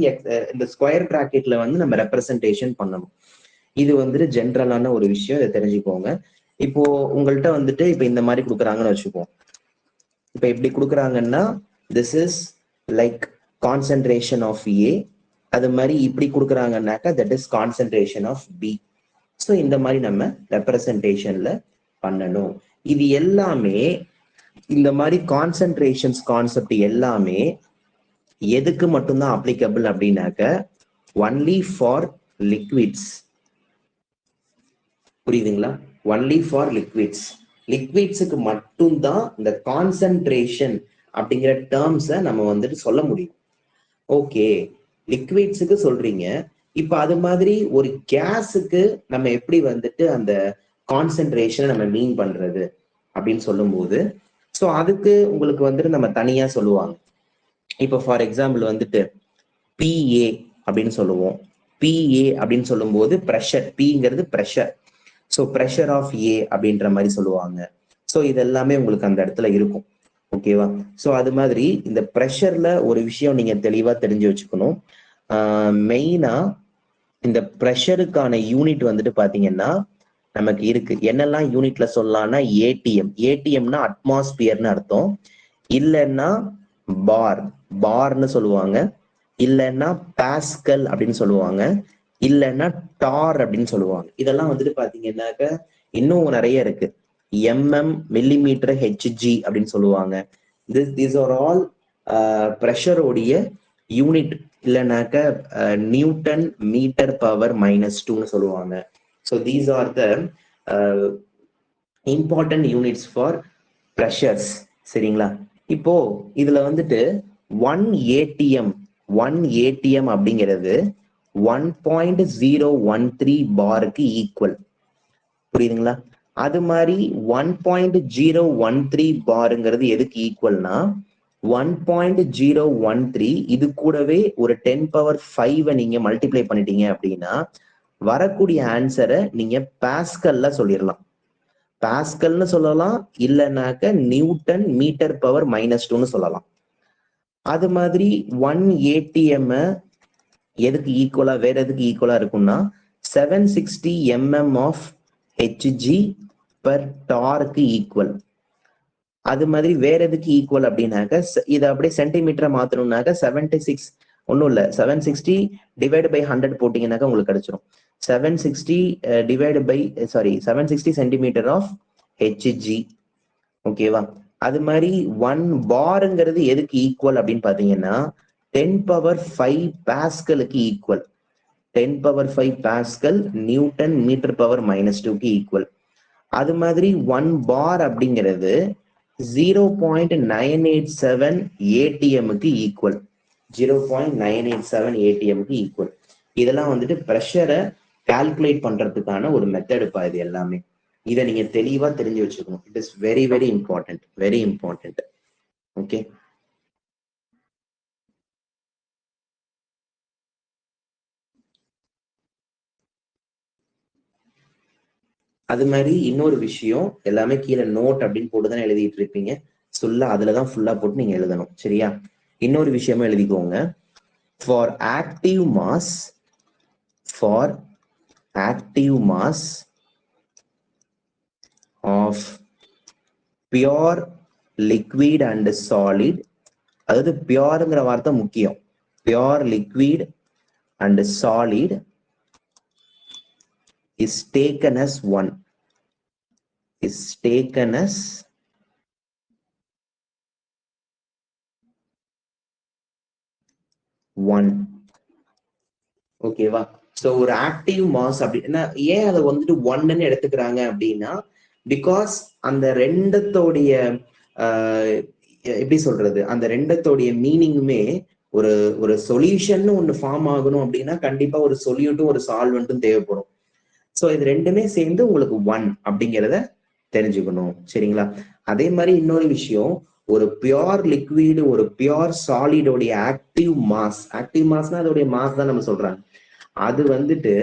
இந்த ஸ்கொயர் பிராக்கெட்ல வந்து நம்ம ரெப்ரசன்டேஷன் பண்ணணும். இது வந்துட்டு ஜென்ரலான ஒரு விஷயம், இதை தெரிஞ்சுக்கோங்க. இப்போ உங்கள்கிட்ட வந்துட்டு இப்போ இந்த மாதிரி கொடுக்குறாங்கன்னு வச்சுப்போம். இப்போ எப்படி கொடுக்குறாங்கன்னா this is like concentration of A, அது மாதிரி இப்படி கொடுக்குறாங்கன்னாக்கா that is concentration of B. So இந்த மாதிரி நம்ம ரெப்ரசன்டேஷன்ல பண்ணணும். இது எல்லாமே இந்த மாதிரி கான்சன்ட்ரேஷன்ஸ் கான்செப்ட் எல்லாமே எதுக்கு மட்டும்தான் அப்ளிகபிள் அப்படின்னாக்க ஒன்லி ஃபார் லிக்விட்ஸ். புரியுதுங்களா? Only for liquids. லிக்விட்ஸுக்கு மட்டும்தான் இந்த கான்சன்ட்ரேஷன் அப்படிங்கிற டேர்ம்ஸை நம்ம வந்துட்டு சொல்ல முடியும். ஓகே, லிக்விட்ஸுக்கு சொல்றீங்க, இப்ப அது மாதிரி ஒரு கேஸுக்கு நம்ம எப்படி வந்துட்டு அந்த கான்சென்ட்ரேஷனை நம்ம மீன் பண்றது அப்படின்னு சொல்லும்போது, ஸோ அதுக்கு உங்களுக்கு வந்துட்டு நம்ம தனியா சொல்லுவாங்க. இப்போ ஃபார் எக்ஸாம்பிள் வந்துட்டு பிஏ அப்படின்னு சொல்லுவோம். பிஏ அப்படின்னு சொல்லும்போது ப்ரெஷர், பிங்கிறது pressure, so pressure of A அப்படின்ற மாதிரி சொல்லுவாங்க. ஸோ இது எல்லாமே உங்களுக்கு அந்த இடத்துல இருக்கும். ஓகேவா? ஸோ அது மாதிரி இந்த ப்ரெஷர்ல ஒரு விஷயம் நீங்க தெளிவா தெரிஞ்சு வச்சுக்கணும். மெயினா இந்த ப்ரெஷருக்கான யூனிட் வந்துட்டு பாத்தீங்கன்னா நமக்கு இருக்கு. என்னெல்லாம் யூனிட்ல சொல்லலாம்னா ஏடிஎம், ஏடிஎம்னா அட்மாஸ்பியர்னு அர்த்தம், இல்லைன்னா பார், பார்னு சொல்லுவாங்க, இல்லைன்னா பாஸ்கல் அப்படின்னு சொல்லுவாங்க, இல்லைன்னா டார் அப்படின்னு சொல்லுவாங்க. இதெல்லாம் வந்துட்டு பாத்தீங்கன்னாக்க இன்னும் நிறைய இருக்கு. எம்எம், மில்லிமீட்டர், ஹெச்ஜி அப்படின்னு சொல்லுவாங்க. திஸ் ஆர் ஆல் ப்ரெஷரோடைய யூனிட், இல்லைனாக்க நியூட்டன் மீட்டர் பவர் -2ன்னு சொல்லுவாங்க. So these are the important units for pressures. சரிங்களா? இப்போ இதுல வந்துட்டு 1 ஏடிஎம் அப்படிங்கிறது 1.013 பாருக்கு ஈக்குவல். புரியுதுங்களா? அது மாதிரி 1.013 பாருங்கிறது எதுக்கு ஈக்குவல்னா 1.013 இது கூடவே ஒரு 10⁵ நீங்க மல்டிப்ளை பண்ணிட்டீங்க அப்படின்னா வரக்கூடிய ஆன்சரை நீங்க பாஸ்கல்ல சொல்லிடலாம். பாஸ்கல்னு சொல்லலாம், இல்லைனாக்க நியூட்டன் மீட்டர் பவர் -2ன்னு சொல்லலாம். அது மாதிரி 1 ஏடிஎம் எதுக்கு ஈக்குவலா, வேற எதுக்கு ஈக்குவலா இருக்கும்னா 760 mm ஆஃப் hg per torque ஈக்குவல். அது மாதிரி வேற எதுக்கு ஈக்குவல் அப்படின்னாக்க இதை அப்படியே சென்டிமீட்டரை மாத்தணும்னாக்க 76 ஒன்றும் இல்லை, 760 டிவைட் பை 100 போட்டீங்கன்னாக்கா உங்களுக்கு கிடைச்சிரும். 760 சென்டிமீட்டர் ஆஃப் ஹெச்ஜி. ஓகேவா? அது மாதிரி 1 பாருங்கிறது எதுக்கு ஈக்குவல் அப்படின்னு பாத்தீங்கன்னா 10⁵ பாஸ்கலுக்கு equal. 10⁵ pascal newton metre power -2க்கு ஈக்குவல். அது மாதிரி 1 பார் அப்படிங்கிறது 0.987 ஏடிஎம்க்கு ஈக்குவல். 0.987 ஏடிஎம்க்கு ஈக்குவல். இதெல்லாம் வந்துட்டு ப்ரெஷரை கால்குலேட் பண்றதுக்கான ஒரு மெத்தடுப்பா இது எல்லாமே. இதை நீங்க தெளிவா தெரிஞ்சு வச்சுக்கணும். It is very very important, very important. Okay, அது மாதிரி இன்னொரு விஷயம், எல்லாமே கீழே நோட் அப்படின்னு போட்டுதான் எழுதிட்டு இருப்பீங்க. அதுலதான் ஃபுல்லா போட்டு நீங்க எழுதணும். சரியா? இன்னொரு விஷயமும் எழுதிக்கோங்க. For active mass of pure liquid and solid, அதாவது பியோர்ங்கிற வார்த்தை முக்கியம். Pure liquid and solid is taken as 1. ஓகேவா? சோ ஒரு ஆக்டிவ் மாஸ் அப்படின்னா ஏன் அதை வந்துட்டு 1ன்னு எடுத்துக்கிறாங்க அப்படின்னா, பிகாஸ் அந்த ரெண்டத்தோடைய எப்படி சொல்றது, அந்த ரெண்டத்தோடைய மீனிங்குமே ஒரு ஒரு சொல்யூஷன் ஒண்ணு ஃபார்ம் ஆகணும் அப்படின்னா கண்டிப்பா ஒரு சொல்யூட்டும் ஒரு சால்வெண்ட்டும் தேவைப்படும். சோ இது ரெண்டுமே சேர்ந்து உங்களுக்கு 1 அப்படிங்கிறத தெரிஞ்சுக்கணும். சரிங்களா? அதே மாதிரி இன்னொரு விஷயம், ஒரு பியோர் லிக்விடு ஒரு பியோர் சாலிடோடைய ஆக்டிவ் மாஸ்னா அதோடைய மாஸ் தான் நம்ம சொல்றாங்க. அது வந்துட்டு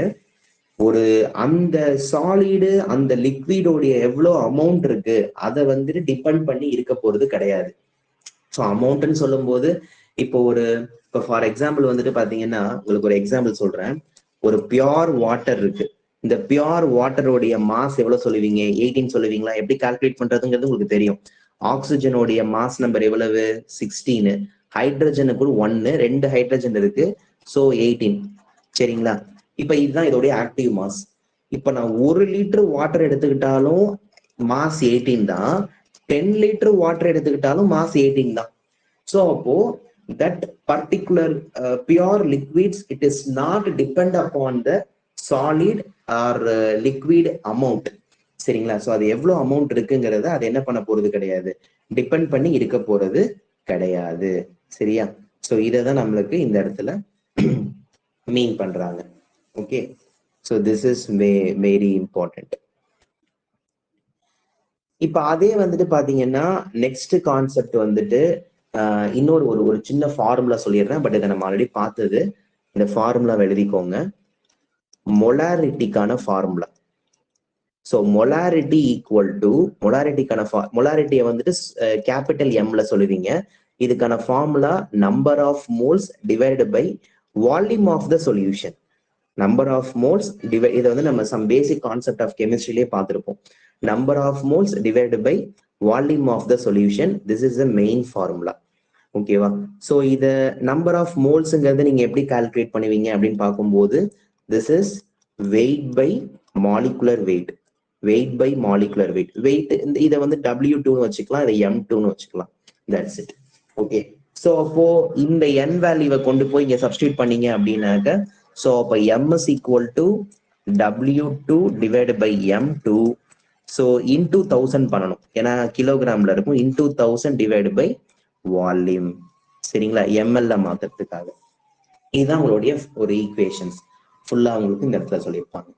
ஒரு அந்த சாலிடு அந்த லிக்விடோடைய எவ்வளவு அமௌண்ட் இருக்கு அதை வந்துட்டு டிபெண்ட் பண்ணி இருக்க போறது கிடையாது. ஸோ அமௌண்ட்னு சொல்லும் போது இப்போ ஃபார் எக்ஸாம்பிள் வந்துட்டு பாத்தீங்கன்னா, உங்களுக்கு ஒரு எக்ஸாம்பிள் சொல்றேன். ஒரு பியோர் வாட்டர் இருக்கு. இந்த பியோர் வாட்டருடைய மாஸ் எவ்வளவு சொல்லுவீங்க? 18 சொல்லுவீங்களா? எப்படி கால்குலேட் பண்றதுங்கிறது உங்களுக்கு தெரியும். ஆக்சிஜனுடைய மாஸ் நம்பர் எவ்வளவு? 16. ஹைட்ரஜனுக்கு 1, 2 ஹைட்ரஜன் இருக்கு. ஸோ 18. சரிங்களா? இப்ப இதுதான் இதோடைய ஆக்டிவ் மாஸ். இப்ப நான் 1 லிட்டர் வாட்டர் எடுத்துக்கிட்டாலும் மாஸ் 18 தான். 10 லிட்டர் வாட்டர் எடுத்துக்கிட்டாலும் மாஸ் 18 தான். ஸோ அப்போ that particular pure liquids, it is not depend upon the solid or liquid amount. சரிங்களா? ஸோ அது எவ்வளவு அமௌண்ட் இருக்குங்கிறத அது என்ன பண்ண போறது கிடையாது, டிபெண்ட் பண்ணி இருக்க போறது கிடையாது. சரியா? ஸோ இதை தான் நம்மளுக்கு இந்த இடத்துல மீன் பண்றாங்க. Okay, so this is very important. இப்ப அதே வந்துட்டு பாத்தீங்கன்னா நெக்ஸ்ட் கான்செப்ட் வந்துட்டு இன்னொரு ஒரு சின்ன ஃபார்முலா சொல்லிடுறேன். பட் இதை நம்ம ஆல்ரெடி பார்த்தது. இந்த ஃபார்முலாவை எழுதிக்கோங்க. மொலாரிட்டிக்கான formula. So molarity equal to மொலாரிட்டியை வந்துட்டு கேபிட்டல் எம்ல சொல்லுவீங்க. இதுக்கான formula number of moles divided by volume of the solution. Number of moles இதை வந்து நம்ம சம் பேசிக் கான்செப்ட் ஆஃப் கெமிஸ்ட்ரியிலே பார்த்துருப்போம். Number of moles divided by volume of the solution. This is the main formula. ஓகேவா? So இதை number of மோல்ஸுங்கிறது நீங்க எப்படி கால்குலேட் பண்ணுவீங்க அப்படின்னு பார்க்கும்போது, this is weight by molecular wait. Wait இதை வந்து W2ன்னு வச்சுக்கலாம், இதை M2ன்னு வச்சுக்கலாம். That's it. ஓகே, ஸோ அப்போ இந்த n வேல்யூவை கொண்டு போய் இங்க சப்ஸ்டியூட் பண்ணீங்க அப்படின்னாக்க, ஸோ அப்போ M is equal to W2 divided by M2. So into 1000 பண்ணணும், ஏன்னா கிலோகிராம்ல இருக்கும். Into 1000 divide by volume. சரிங்களா, எம்எல்ல மாத்துறதுக்காக. இதுதான் உங்களுடைய ஒரு ஈக்குவேஷன்ஸ் ஃபுல்லா உங்களுக்கு இந்த இடத்துல சொல்லியிருப்பாங்க.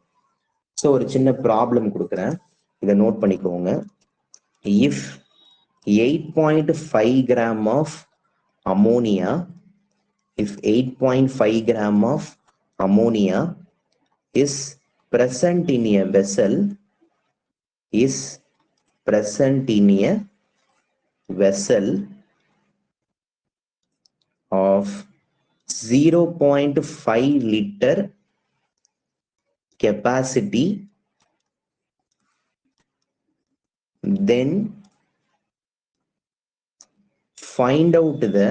ஸோ ஒரு சின்ன ப்ராப்ளம் கொடுக்குறேன், இதை நோட் பண்ணிக்கோங்க. If 8.5 gram of ammonia, if 8.5 gram of ammonia is present in a vessel, is present in a vessel of 0.5 liter capacity, then find out the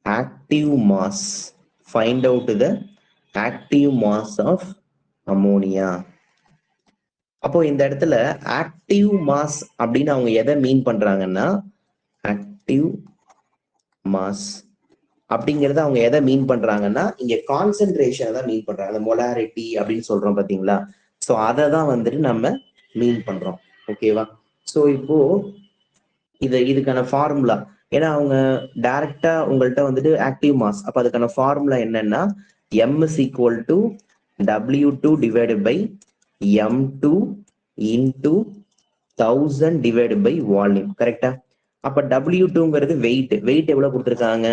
active mass. Find out the active mass of ammonia. அப்போ இந்த இடத்துல active mass அப்படின்னு அவங்க எதை மீன் பண்றாங்கன்னா, active mass அப்படிங்கறத அவங்க எதை மீன் பண்றாங்கன்னா, இங்க கான்சென்ட்ரேஷன் தான் மீன் பண்றாங்க. மொலாரிட்டி அப்படின்னு சொல்றோம் பாத்தீங்களா, ஸோ அதை தான் வந்துட்டு நம்ம மீன் பண்றோம். ஓகேவா, ஸோ இப்போ இதுக்கான ஃபார்முலா, ஏன்னா அவங்க டைரக்டா உங்கள்கிட்ட வந்துட்டு ஆக்டிவ் மாஸ், அப்ப அதுக்கான ஃபார்முலா என்னன்னா M is equal to W2 divided by M2 into 1000 divided by volume. கரெக்டா, அப்ப W2ங்கிறது வெயிட். வெயிட் எவ்வளவு கொடுத்துருக்காங்க,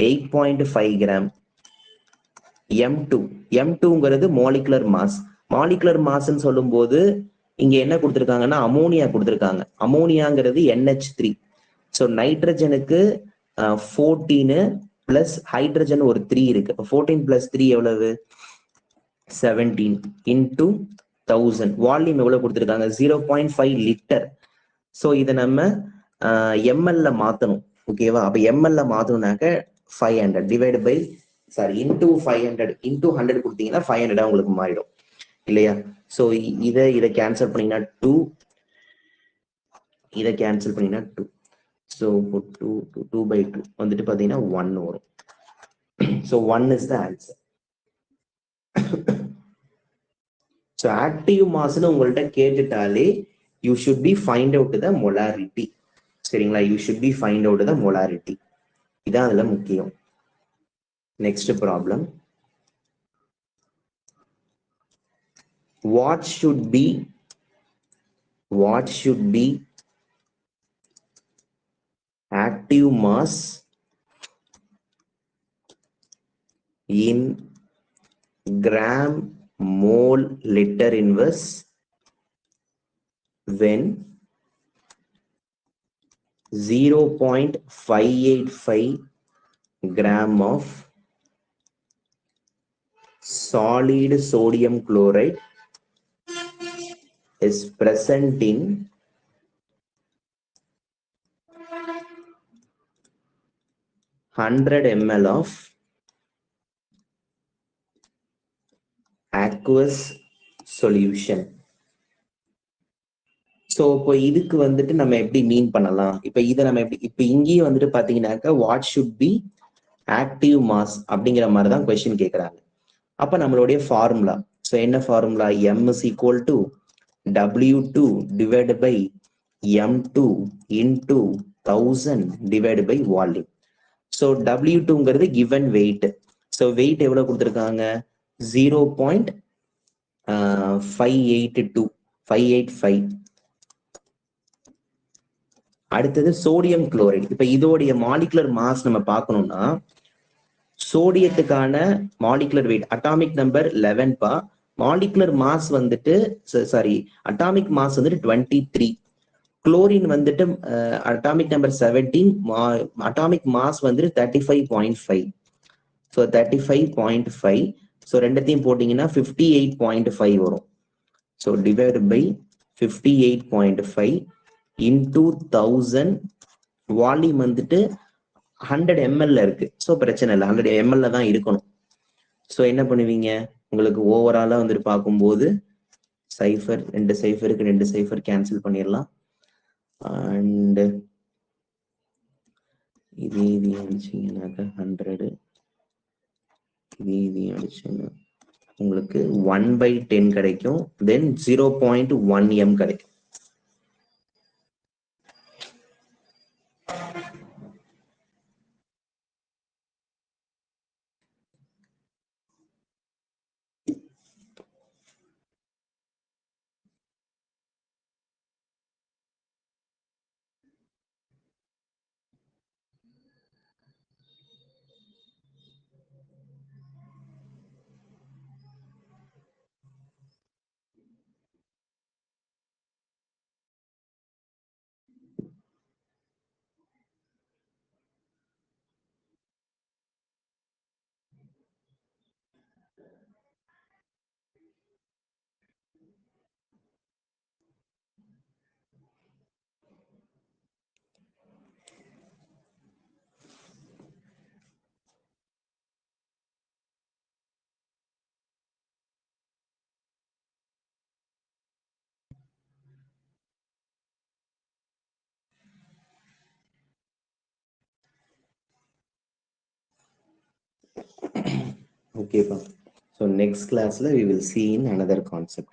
8.5 கிராம். M2ங்கிறது மாலிகுலர் மாஸ். மாலிகுலர் மாஸ்ன்னு சொல்லும் போது இங்க என்ன கொடுத்துருக்காங்கன்னா அமோனியா கொடுத்துருக்காங்க. அமோனியாங்கிறது NH3. ஸோ நைட்ரஜனுக்கு 14 பிளஸ் ஹைட்ரஜன் ஒரு 3 இருக்கு. 14 பிளஸ் 3 எவ்வளவு, 17 இன்டூ 1000. வால்யூம் எவ்வளவு கொடுத்துருக்காங்க, 0.5 லிட்டர். ஸோ இதை நம்ம எம்எல்ல மாத்தணும். ஓகேவா, அப்ப எம்எல்ல மாத்தணும்னாக்க 500 டிவைட் பை இன்டூ 500 இன்டூ 100 கொடுத்தீங்கன்னா 500 உங்களுக்கு மாறிடும் இல்லையா. ஸோ இதை கேன்சல் பண்ணீங்கன்னா 2, இதை கேன்சல் பண்ணீங்கன்னா 2. ஸோ 2 by 2 வந்துட்டு பார்த்தீங்கன்னா 1 வரும். So 1 is the answer. So active மாஸ்ன்னு உங்கள்கிட்ட கேட்டுட்டாலே you should be find out the molarity. சரிங்களா, you should be find out the molarity. இதான் அதுல முக்கியம். Next problem, what should be active mass in gram mole liter inverse when 0.585 gram of solid sodium chloride is present in 100 ml of aqueous solution. So இப்போ இதுக்கு வந்துட்டு நம்ம எப்படி மீன் பண்ணலாம், இப்போ இதை நம்ம எப்படி, இப்போ இங்கேயே வந்துட்டு பார்த்தீங்கன்னாக்கா what should be active mass அப்படிங்கிற மாதிரி தான் கொஸ்டின் கேட்குறாங்க. அப்போ நம்மளுடைய ஃபார்முலா, ஸோ என்ன formula, M is equal to W2 divided by M2 into 1000 divided by volume. So W2ங்கிறது given weight. ஸோ வெயிட் எவ்வளவு கொடுத்துருக்காங்க, 0.585. அடுத்தது சோடியம் குளோரைடு. இப்ப இதோடைய மாலிகுலர் மாஸ் நம்ம பார்க்கணும்னா, சோடியத்துக்கான மாலிகுலர் வெயிட் அட்டாமிக் நம்பர் 11 பா, மாலிகுலர் மாஸ் வந்துட்டு அட்டாமிக் மாஸ் வந்துட்டு 23. குளோரின் வந்துட்டு அட்டாமிக் நம்பர் 17, அட்டாமிக் மாஸ் வந்துட்டு 35.5. ஸோ 35.5. ஸோ ரெண்டத்தையும் போட்டீங்கன்னா 58.5 வரும். So divide by 58.5 into 1000. Volume வந்துட்டு 100 ml இருக்கு. ஸோ பிரச்சனை இல்லை, 100 ml தான் இருக்கணும். ஸோ என்ன பண்ணுவீங்க, உங்களுக்கு ஓவராலா வந்துட்டு பார்க்கும்போது சைஃபர், 2 சைஃபருக்கு 2 சைஃபர் கேன்சல் பண்ணிடலாம். அண்ட் இது அடிச்சிங்கனாக்கா 100, இது அடிச்சுங்க உங்களுக்கு 1/10 கிடைக்கும். தென் 0.1 m கிடைக்கும். Okay, so next class we will see in another concept.